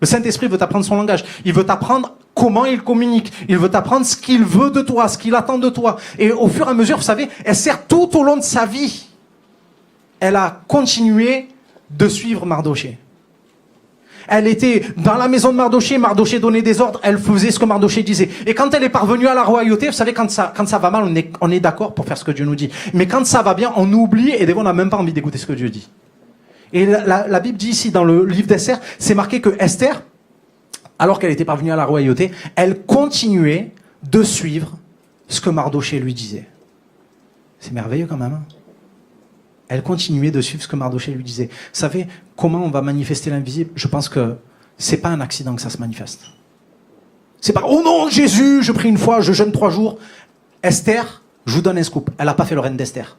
Le Saint-Esprit veut t'apprendre son langage. Il veut t'apprendre comment il communique. Il veut t'apprendre ce qu'il veut de toi, ce qu'il attend de toi. Et au fur et à mesure, vous savez, elle sert tout au long de sa vie. Elle a continué de suivre Mardochée. Elle était dans la maison de Mardochée, Mardochée donnait des ordres, elle faisait ce que Mardochée disait. Et quand elle est parvenue à la royauté, vous savez, quand ça va mal, on est d'accord pour faire ce que Dieu nous dit. Mais quand ça va bien, on oublie et des fois on n'a même pas envie d'écouter ce que Dieu dit. Et la Bible dit ici, dans le livre d'Esther, c'est marqué que Esther, alors qu'elle était parvenue à la royauté, elle continuait de suivre ce que Mardochée lui disait. C'est merveilleux quand même, hein? Elle continuait de suivre ce que Mardochée lui disait. Vous savez, comment on va manifester l'invisible? Je pense que c'est pas un accident que ça se manifeste. C'est pas, oh non, Jésus, je prie une fois, je jeûne 3 jours. Esther, je vous donne un scoop, elle n'a pas fait le règne d'Esther.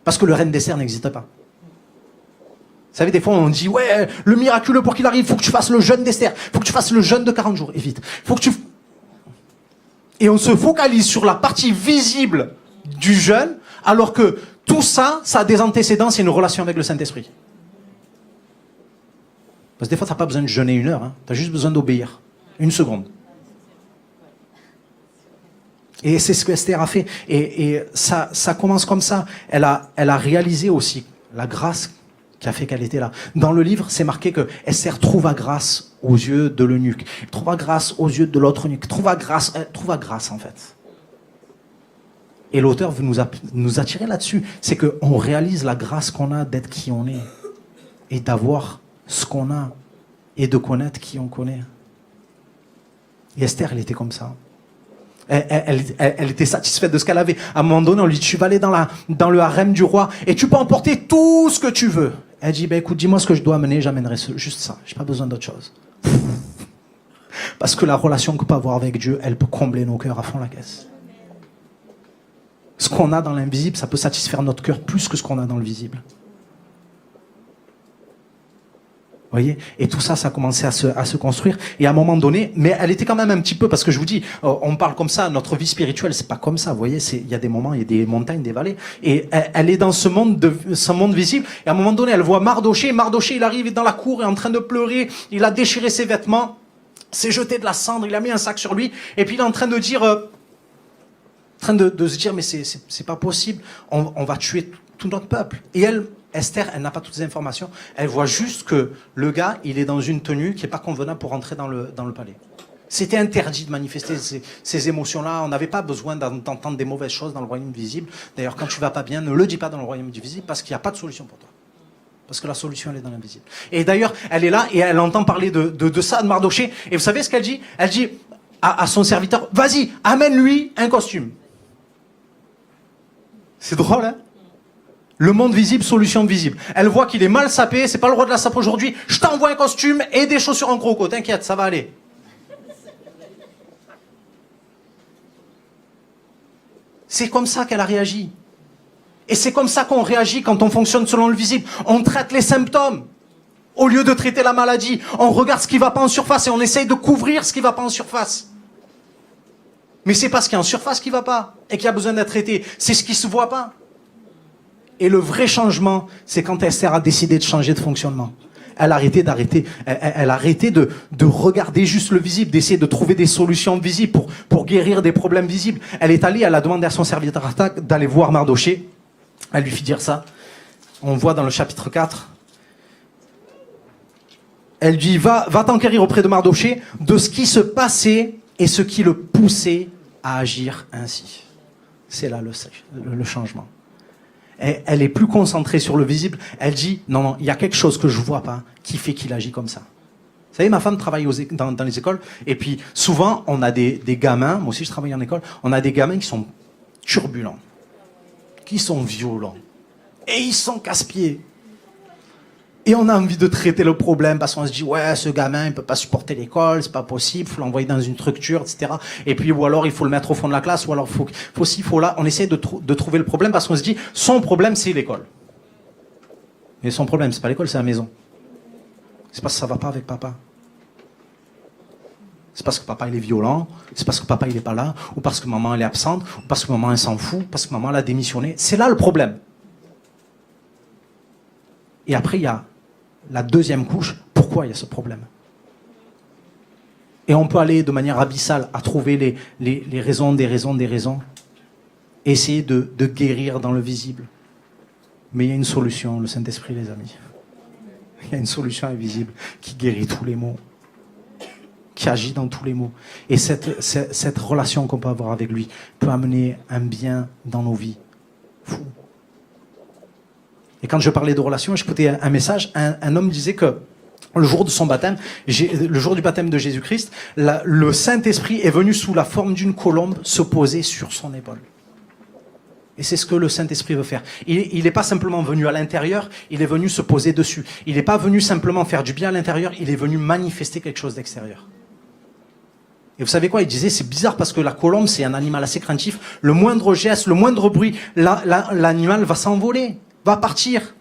Parce que le règne d'Esther n'existe pas. Vous savez, des fois, on dit, ouais, le miraculeux pour qu'il arrive, il faut que tu fasses le jeûne d'Esther. Il faut que tu fasses le jeûne de 40 jours, et vite. Faut que tu... Et on se focalise sur la partie visible du jeûne, alors que tout ça, ça a des antécédents, c'est une relation avec le Saint-Esprit. Parce que des fois, tu n'as pas besoin de jeûner 1 heure, hein. Tu as juste besoin d'obéir. 1 seconde. Et c'est ce que Esther a fait. Et ça commence comme ça. Elle a réalisé aussi la grâce qui a fait qu'elle était là. Dans le livre, c'est marqué que Esther trouva grâce aux yeux de l'eunuque, trouva grâce aux yeux de l'autre eunuque, trouva grâce en fait. Et l'auteur veut nous attirer là-dessus. C'est qu'on réalise la grâce qu'on a d'être qui on est. Et d'avoir ce qu'on a. Et de connaître qui on connaît. Et Esther, elle était comme ça. Elle était satisfaite de ce qu'elle avait. À un moment donné, on lui dit, tu vas aller dans le harem du roi et tu peux emporter tout ce que tu veux. Elle dit, écoute, dis-moi ce que je dois amener, j'amènerai juste ça. J'ai pas besoin d'autre chose. Parce que la relation qu'on peut avoir avec Dieu, elle peut combler nos cœurs à fond la caisse. Ce qu'on a dans l'invisible, ça peut satisfaire notre cœur plus que ce qu'on a dans le visible. Voyez, et tout ça, ça a commencé à se construire. Et à un moment donné, mais elle était quand même un petit peu, parce que je vous dis, on parle comme ça, notre vie spirituelle, c'est pas comme ça. Vous voyez, il y a des moments, il y a des montagnes, des vallées. Et elle est dans ce monde visible. Et à un moment donné, elle voit Mardoché. Mardoché, il arrive dans la cour, est en train de pleurer. Il a déchiré ses vêtements, s'est jeté de la cendre, il a mis un sac sur lui. Et puis il est en train de dire, de se dire, mais c'est pas possible. On va tuer tout notre peuple. Et elle, Esther, elle n'a pas toutes les informations. Elle voit juste que le gars, il est dans une tenue qui n'est pas convenable pour entrer dans le palais. C'était interdit de manifester ces émotions-là. On n'avait pas besoin d'entendre des mauvaises choses dans le royaume visible. D'ailleurs, quand tu vas pas bien, ne le dis pas dans le royaume visible parce qu'il n'y a pas de solution pour toi. Parce que la solution, elle est dans l'invisible. Et d'ailleurs, elle est là et elle entend parler de ça, de Mardoché. Et vous savez ce qu'elle dit? Elle dit à son serviteur, vas-y, amène-lui un costume. C'est drôle, hein? Le monde visible, solution visible. Elle voit qu'il est mal sapé, c'est pas le roi de la sape aujourd'hui. Je t'envoie un costume et des chaussures en croco. T'inquiète, ça va aller. C'est comme ça qu'elle a réagi. Et c'est comme ça qu'on réagit quand on fonctionne selon le visible. On traite les symptômes. Au lieu de traiter la maladie, on regarde ce qui va pas en surface et on essaye de couvrir ce qui va pas en surface. Mais c'est pas ce qui est en surface qui va pas et qui a besoin d'être traité. C'est ce qui se voit pas. Et le vrai changement, c'est quand Esther a décidé de changer de fonctionnement. Elle a arrêté de regarder juste le visible, d'essayer de trouver des solutions visibles pour guérir des problèmes visibles. Elle est allée, elle a demandé à son serviteur d'aller voir Mardoché. Elle lui fit dire ça. On voit dans le chapitre 4. Elle dit, va t'enquérir auprès de Mardoché de ce qui se passait et ce qui le poussait à agir ainsi. C'est là le changement. Elle est plus concentrée sur le visible. Elle dit, non, il y a quelque chose que je ne vois pas qui fait qu'il agit comme ça. Vous savez, ma femme travaille dans les écoles, et puis souvent, on a des gamins, moi aussi je travaille en école, on a des gamins qui sont turbulents, qui sont violents, et ils sont casse-pieds. Et on a envie de traiter le problème parce qu'on se dit, ouais, ce gamin, il peut pas supporter l'école, c'est pas possible, il faut l'envoyer dans une structure, etc. Et puis, ou alors, il faut le mettre au fond de la classe, ou alors, faut là. On essaie de trouver le problème parce qu'on se dit, son problème, c'est l'école. Mais son problème, c'est pas l'école, c'est la maison. C'est parce que ça va pas avec papa. C'est parce que papa, il est violent, c'est parce que papa, il est pas là, ou parce que maman, elle est absente, ou parce que maman, elle s'en fout, parce que maman, elle a démissionné. C'est là le problème. Et après, il y a la deuxième couche, pourquoi il y a ce problème? Et on peut aller de manière abyssale à trouver les raisons, des raisons. Essayer de guérir dans le visible. Mais il y a une solution, le Saint-Esprit, les amis. Il y a une solution invisible qui guérit tous les maux, qui agit dans tous les maux. Et cette relation qu'on peut avoir avec lui peut amener un bien dans nos vies. Fou. Et quand je parlais de relation, j'écoutais un message, un homme disait que le jour de son baptême, le jour du baptême de Jésus-Christ, le Saint-Esprit est venu sous la forme d'une colombe se poser sur son épaule. Et c'est ce que le Saint-Esprit veut faire. Il n'est pas simplement venu à l'intérieur, il est venu se poser dessus. Il n'est pas venu simplement faire du bien à l'intérieur, il est venu manifester quelque chose d'extérieur. Et vous savez quoi? Il disait, c'est bizarre parce que la colombe, c'est un animal assez craintif. Le moindre geste, le moindre bruit, l'animal va s'envoler, va partir.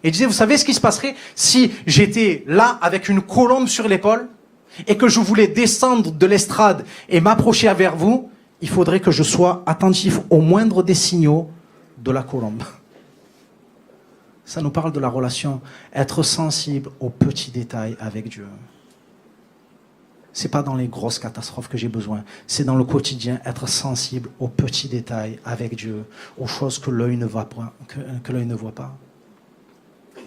Et il disait, vous savez ce qui se passerait si j'étais là avec une colombe sur l'épaule et que je voulais descendre de l'estrade et m'approcher vers vous, il faudrait que je sois attentif au moindre des signaux de la colombe. Ça nous parle de la relation, être sensible aux petits détails avec Dieu. C'est pas dans les grosses catastrophes que j'ai besoin, c'est dans le quotidien, être sensible aux petits détails avec Dieu, aux choses que l'œil ne voit pas, que l'œil ne voit pas.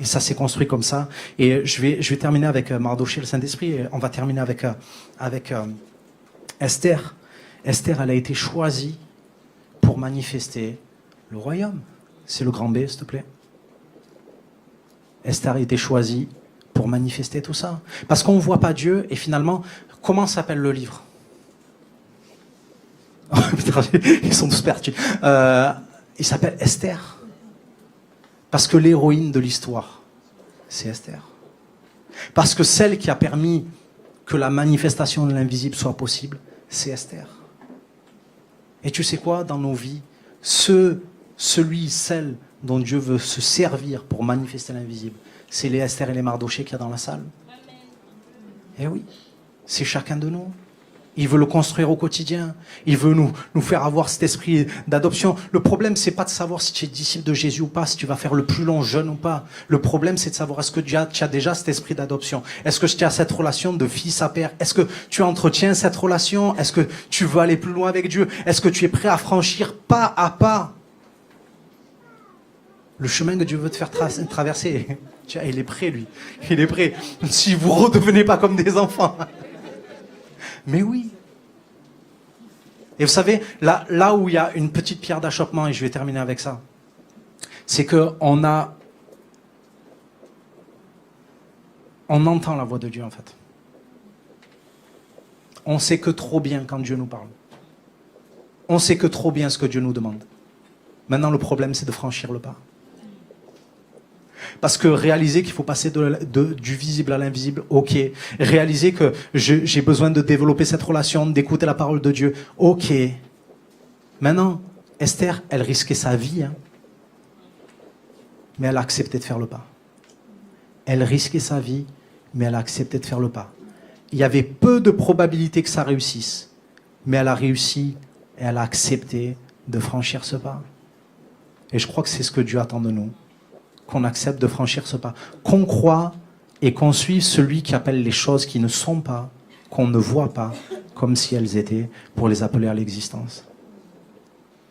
Et ça s'est construit comme ça. Et je vais terminer avec Mardoché, le Saint-Esprit, et on va terminer avec Esther. Esther, elle a été choisie pour manifester le royaume. C'est le grand B, s'il te plaît. Esther a été choisie pour manifester tout ça. Parce qu'on ne voit pas Dieu, et finalement, comment s'appelle le livre? Ils sont tous perdus. Il s'appelle Esther. Parce que l'héroïne de l'histoire, c'est Esther. Parce que celle qui a permis que la manifestation de l'invisible soit possible, c'est Esther. Et tu sais quoi, dans nos vies, celle dont Dieu veut se servir pour manifester l'invisible, c'est les Esther et les Mardoché qu'il y a dans la salle. Eh oui, c'est chacun de nous. Il veut le construire au quotidien. Il veut nous faire avoir cet esprit d'adoption. Le problème, c'est pas de savoir si tu es disciple de Jésus ou pas, si tu vas faire le plus long jeûne ou pas. Le problème, c'est de savoir est-ce que tu as déjà cet esprit d'adoption. Est-ce que tu as cette relation de fils à père? Est-ce que tu entretiens cette relation? Est-ce que tu veux aller plus loin avec Dieu? Est-ce que tu es prêt à franchir pas à pas le chemin que Dieu veut te faire traverser? Tiens, il est prêt, lui. Il est prêt. Si vous ne redevenez pas comme des enfants. Mais oui. Et vous savez, là où il y a une petite pierre d'achoppement, et je vais terminer avec ça, c'est qu'on entend la voix de Dieu, en fait. On sait que trop bien quand Dieu nous parle. On sait que trop bien ce que Dieu nous demande. Maintenant, le problème, c'est de franchir le pas. Parce que réaliser qu'il faut passer du visible à l'invisible, ok. Réaliser que j'ai besoin de développer cette relation, d'écouter la parole de Dieu, ok. Maintenant, Esther, elle risquait sa vie, hein, mais elle a accepté de faire le pas. Elle risquait sa vie, mais elle a accepté de faire le pas. Il y avait peu de probabilité que ça réussisse, mais elle a réussi et elle a accepté de franchir ce pas. Et je crois que c'est ce que Dieu attend de nous. Qu'on accepte de franchir ce pas, qu'on croit et qu'on suive celui qui appelle les choses qui ne sont pas, qu'on ne voit pas, comme si elles étaient, pour les appeler à l'existence.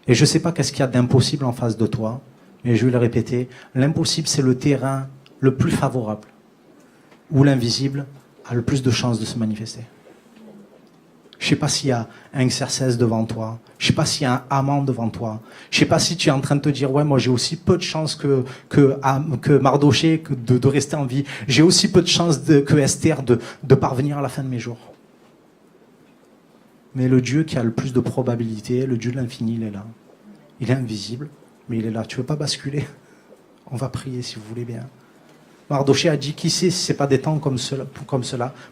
Et je ne sais pas qu'est-ce qu'il y a d'impossible en face de toi, mais je vais le répéter, l'impossible c'est le terrain le plus favorable, où l'invisible a le plus de chances de se manifester. Je ne sais pas s'il y a un Xerxès devant toi. Je ne sais pas s'il y a un Haman devant toi. Je ne sais pas si tu es en train de te dire, ouais, moi j'ai aussi peu de chances que Mardoché de rester en vie. J'ai aussi peu de chances que Esther de parvenir à la fin de mes jours. Mais le Dieu qui a le plus de probabilités, le Dieu de l'infini, il est là. Il est invisible, mais il est là. Tu ne veux pas basculer? On va prier si vous voulez bien. Mardoché a dit, qui sait si ce n'est pas des temps comme cela,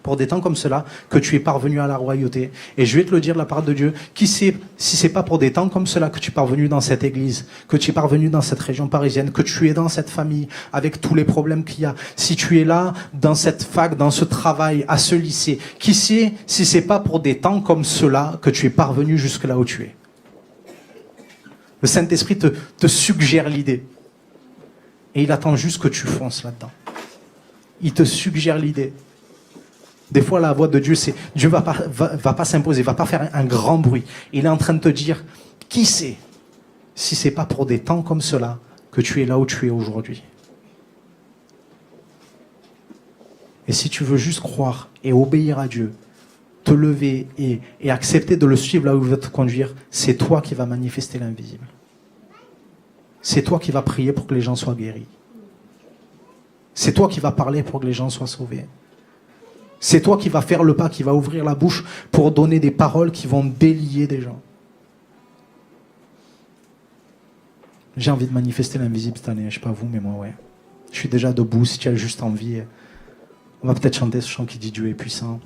pour des temps comme cela, que tu es parvenu à la royauté. Et je vais te le dire de la part de Dieu, qui sait si ce n'est pas pour des temps comme cela que tu es parvenu dans cette église, que tu es parvenu dans cette région parisienne, que tu es dans cette famille, avec tous les problèmes qu'il y a. Si tu es là, dans cette fac, dans ce travail, à ce lycée, qui sait si ce n'est pas pour des temps comme cela que tu es parvenu jusque là où tu es. Le Saint-Esprit te suggère l'idée. Et il attend juste que tu fonces là-dedans. Il te suggère l'idée. Des fois, la voix de Dieu, c'est Dieu va pas s'imposer, va pas faire un grand bruit. Il est en train de te dire, qui sait si c'est pas pour des temps comme cela que tu es là où tu es aujourd'hui. Et si tu veux juste croire et obéir à Dieu, te lever et accepter de le suivre là où il va te conduire, c'est toi qui vas manifester l'invisible. C'est toi qui vas prier pour que les gens soient guéris. C'est toi qui vas parler pour que les gens soient sauvés. C'est toi qui vas faire le pas, qui va ouvrir la bouche pour donner des paroles qui vont délier des gens. J'ai envie de manifester l'invisible cette année, je ne sais pas vous, mais moi, ouais. Je suis déjà debout, si tu as juste envie. On va peut-être chanter ce chant qui dit Dieu est puissant.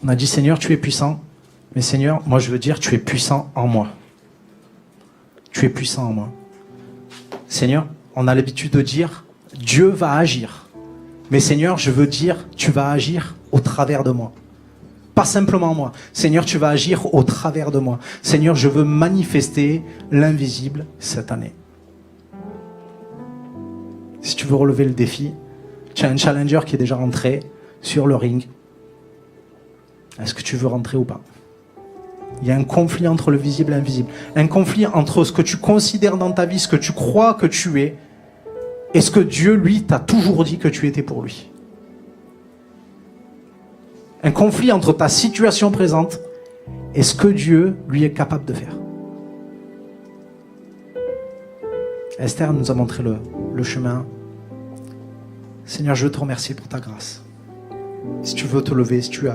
On a dit Seigneur, tu es puissant, mais Seigneur, moi je veux dire, tu es puissant en moi. Tu es puissant en moi. Seigneur, on a l'habitude de dire, Dieu va agir. Mais Seigneur, je veux dire, tu vas agir au travers de moi. Pas simplement moi. Seigneur, tu vas agir au travers de moi. Seigneur, je veux manifester l'invisible cette année. Si tu veux relever le défi, tu as un challenger qui est déjà rentré sur le ring. Est-ce que tu veux rentrer ou pas? Il y a un conflit entre le visible et l'invisible. Un conflit entre ce que tu considères dans ta vie, ce que tu crois que tu es, et ce que Dieu, lui, t'a toujours dit que tu étais pour lui. Un conflit entre ta situation présente et ce que Dieu, lui, est capable de faire. Esther nous a montré le chemin. Seigneur, je veux te remercier pour ta grâce. Si tu veux te lever, si tu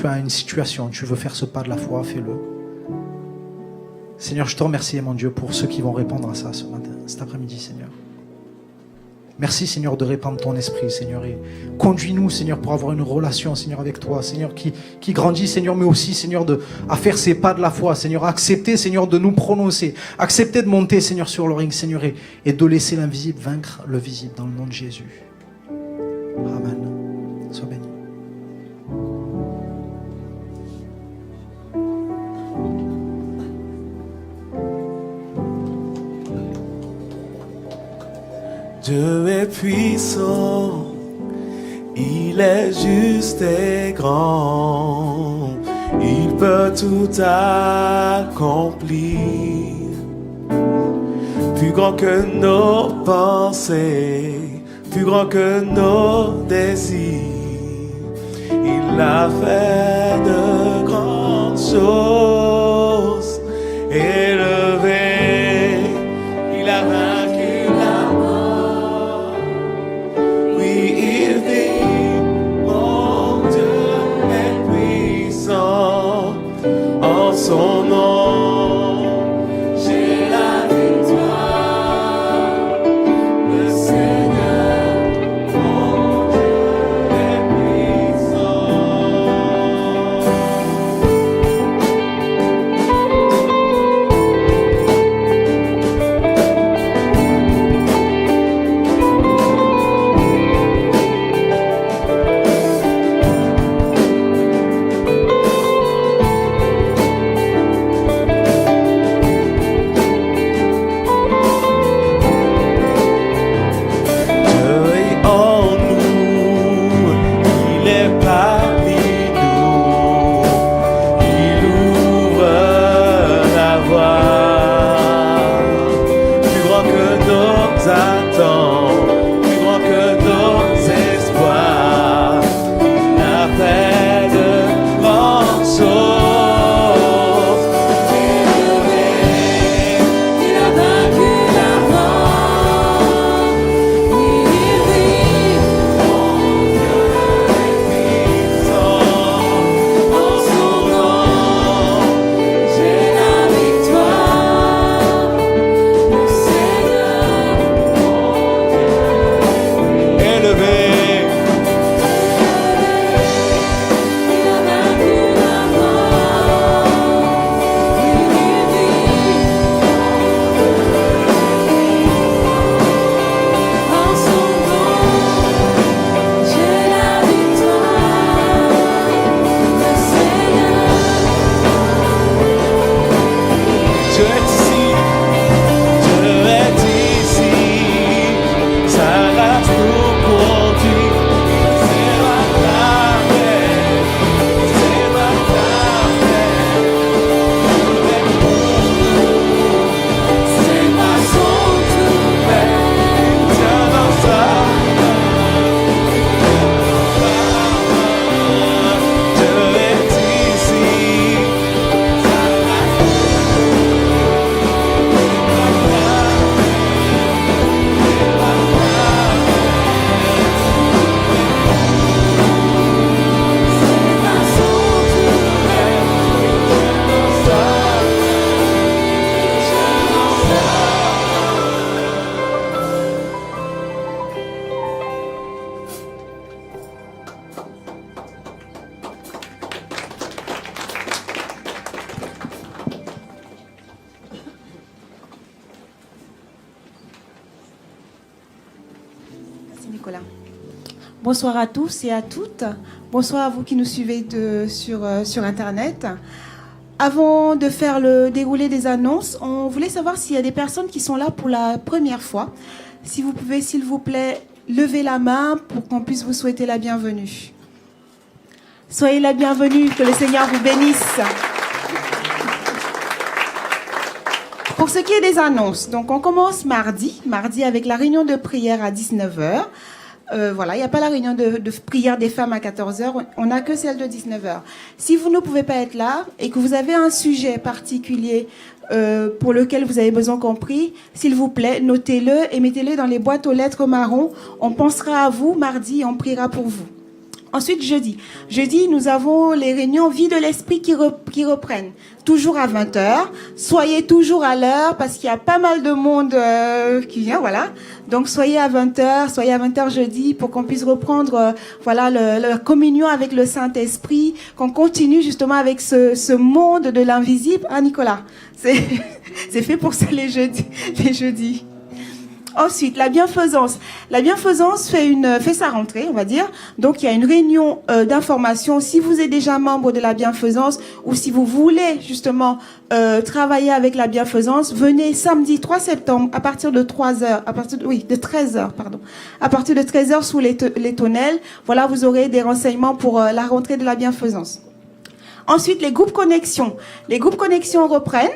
as une situation, tu veux faire ce pas de la foi, fais-le. Seigneur, je te remercie, mon Dieu, pour ceux qui vont répondre à ça ce matin, cet après-midi, Seigneur. Merci, Seigneur, de répandre ton esprit, Seigneur. Et conduis-nous, Seigneur, pour avoir une relation, Seigneur, avec toi. Seigneur, qui grandit, Seigneur, mais aussi, Seigneur, à faire ces pas de la foi. Seigneur, accepter, Seigneur, de nous prononcer. Accepter de monter, Seigneur, sur le ring, Seigneur, et de laisser l'invisible vaincre le visible dans le nom de Jésus. Amen. Sois béni. Dieu est puissant, il est juste et grand, il peut tout accomplir. Plus grand que nos pensées, plus grand que nos désirs, il a fait de grandes choses. Élevé, il a vaincu la mort. Oui, il vit, mon Dieu est puissant. En son nom, j'ai la victoire. Le Seigneur, mon Dieu est puissant. Dieu est en nous, il est parmi nous, il ouvre la voie. Plus grand que nos attentes, plus grand que nos espoirs, il a fait de grandes choses. Élevé, il a vaincu la mort. Oui, il vit, mon Dieu est puissant. En son nom, j'ai la victoire. Le Seigneur, mon Dieu, élevé. Il a vaincu la mort. Oui, il vit, en son nom, j'ai la victoire. Le Seigneur, Dieu est ici, Dieu est ici. Sa grâce nous conduit. C'est ma paix, c'est ma paix. Dieu est pour nous, c'est ma sanctuaire. Tiens dans sa Dieu est ici. Sa grâce c'est ma sanctuaire. Tiens dans sa Merci Nicolas. Bonsoir à tous et à toutes. Bonsoir à vous qui nous suivez sur Internet. Avant de faire le déroulé des annonces, on voulait savoir s'il y a des personnes qui sont là pour la première fois. Si vous pouvez, s'il vous plaît, lever la main pour qu'on puisse vous souhaiter la bienvenue. Soyez la bienvenue, que le Seigneur vous bénisse. Pour ce qui est des annonces, donc on commence mardi avec la réunion de prière à 19h. Voilà, il n'y a pas la réunion de prière des femmes à 14h, on n'a que celle de 19h. Si vous ne pouvez pas être là et que vous avez un sujet particulier pour lequel vous avez besoin qu'on prie, s'il vous plaît, notez-le et mettez-le dans les boîtes aux lettres marron. On pensera à vous mardi et on priera pour vous. Ensuite, jeudi. Jeudi, nous avons les réunions vie de l'esprit qui reprennent. Toujours à 20h. Soyez toujours à l'heure parce qu'il y a pas mal de monde qui vient, voilà. Donc, soyez à 20h jeudi pour qu'on puisse reprendre, voilà, la communion avec le Saint-Esprit, qu'on continue justement avec ce monde de l'invisible. Ah, Nicolas, c'est fait pour ça les jeudis. Ensuite, la bienfaisance. La bienfaisance fait sa rentrée, on va dire. Donc, il y a une réunion d'information. Si vous êtes déjà membre de la bienfaisance ou si vous voulez justement travailler avec la bienfaisance, venez samedi 3 septembre à partir de 13h, pardon. À partir de 13h sous les tonnelles. Voilà, vous aurez des renseignements pour la rentrée de la bienfaisance. Ensuite, les groupes connexion. Les groupes connexion reprennent.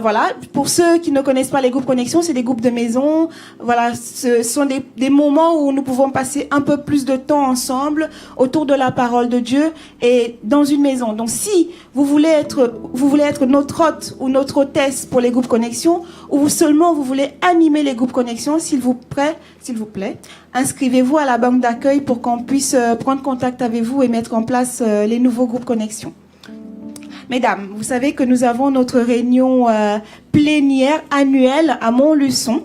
Voilà, pour ceux qui ne connaissent pas les groupes connexion, c'est des groupes de maison. Voilà, ce sont des moments où nous pouvons passer un peu plus de temps ensemble autour de la parole de Dieu et dans une maison. Donc, si vous voulez être notre hôte ou notre hôtesse pour les groupes connexion, ou seulement vous voulez animer les groupes connexion, s'il vous plaît, inscrivez-vous à la banque d'accueil pour qu'on puisse prendre contact avec vous et mettre en place les nouveaux groupes connexion. Mesdames, vous savez que nous avons notre réunion plénière annuelle à Montluçon.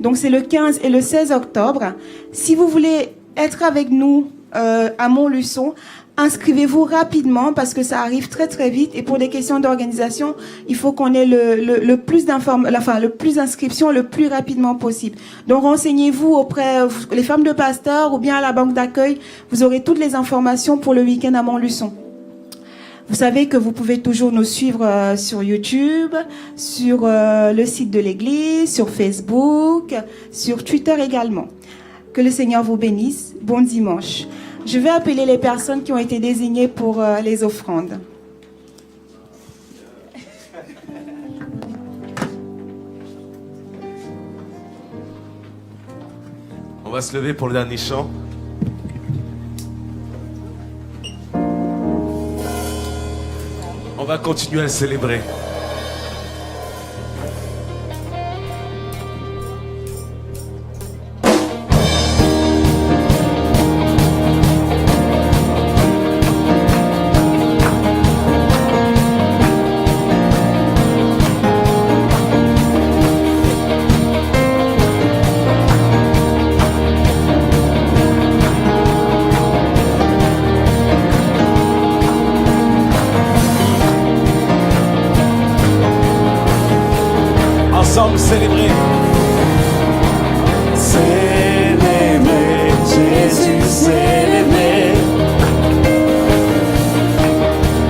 Donc, c'est le 15 et le 16 octobre. Si vous voulez être avec nous à Montluçon, inscrivez-vous rapidement parce que ça arrive très très vite. Et pour des questions d'organisation, il faut qu'on ait le plus d'inscriptions le plus rapidement possible. Donc, renseignez-vous auprès les femmes de pasteur ou bien à la banque d'accueil. Vous aurez toutes les informations pour le week-end à Montluçon. Vous savez que vous pouvez toujours nous suivre sur YouTube, sur le site de l'église, sur Facebook, sur Twitter également. Que le Seigneur vous bénisse. Bon dimanche. Je vais appeler les personnes qui ont été désignées pour les offrandes. On va se lever pour le dernier chant. On va continuer à le célébrer. Ensemble célébrer. Célébrer, Jésus, célébrer.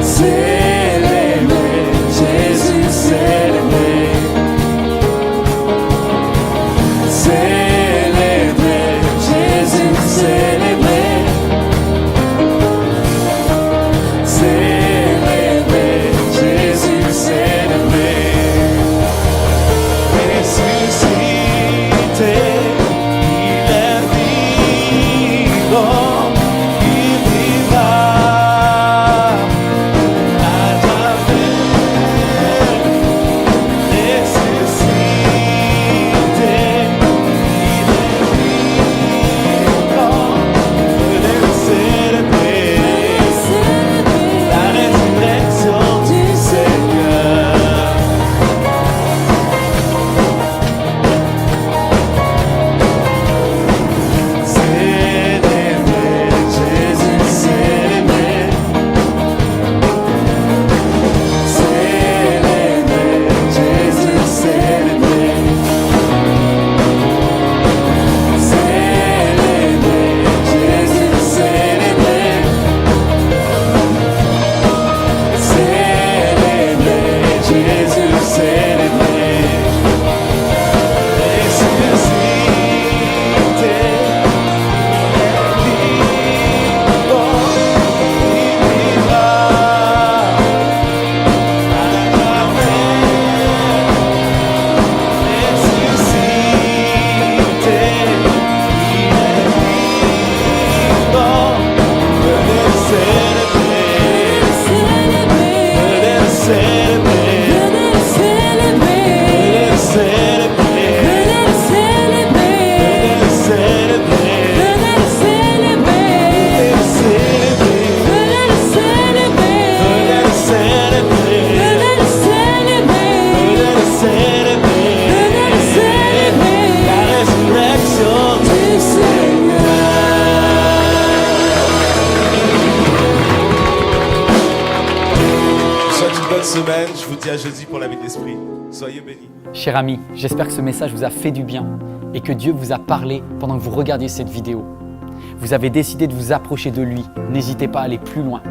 Célébrer, Jésus, célébrer. Célébrer, Jésus, célébrer. Célébrer, Jésus, célébrer. Ressuscité, il est vivant, il vivra à jamais. Ressuscité, il est vivant, venez le célébrer, la résurrection du Seigneur. Célébrer, Jésus, célébrer. Célébrer, Jésus, célébrer. Célébrer, Jésus, célébrer. Célébrer, Jésus, célébrer. Ressuscité, semaine. Je vous dis à jeudi pour la vie de l'esprit. Soyez bénis. Cher ami, j'espère que ce message vous a fait du bien et que Dieu vous a parlé pendant que vous regardiez cette vidéo. Vous avez décidé de vous approcher de lui. N'hésitez pas à aller plus loin.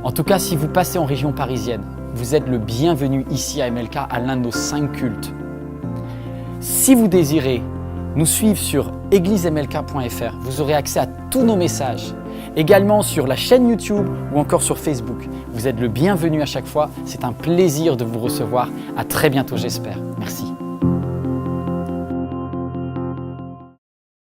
En tout cas, si vous passez en région parisienne, vous êtes le bienvenu ici à MLK à l'un de nos 5 cultes. Si vous désirez nous suivre sur églisemlk.fr, vous aurez accès à tous nos messages, également sur la chaîne YouTube ou encore sur Facebook. Vous êtes le bienvenu à chaque fois, c'est un plaisir de vous recevoir. À très bientôt j'espère. Merci.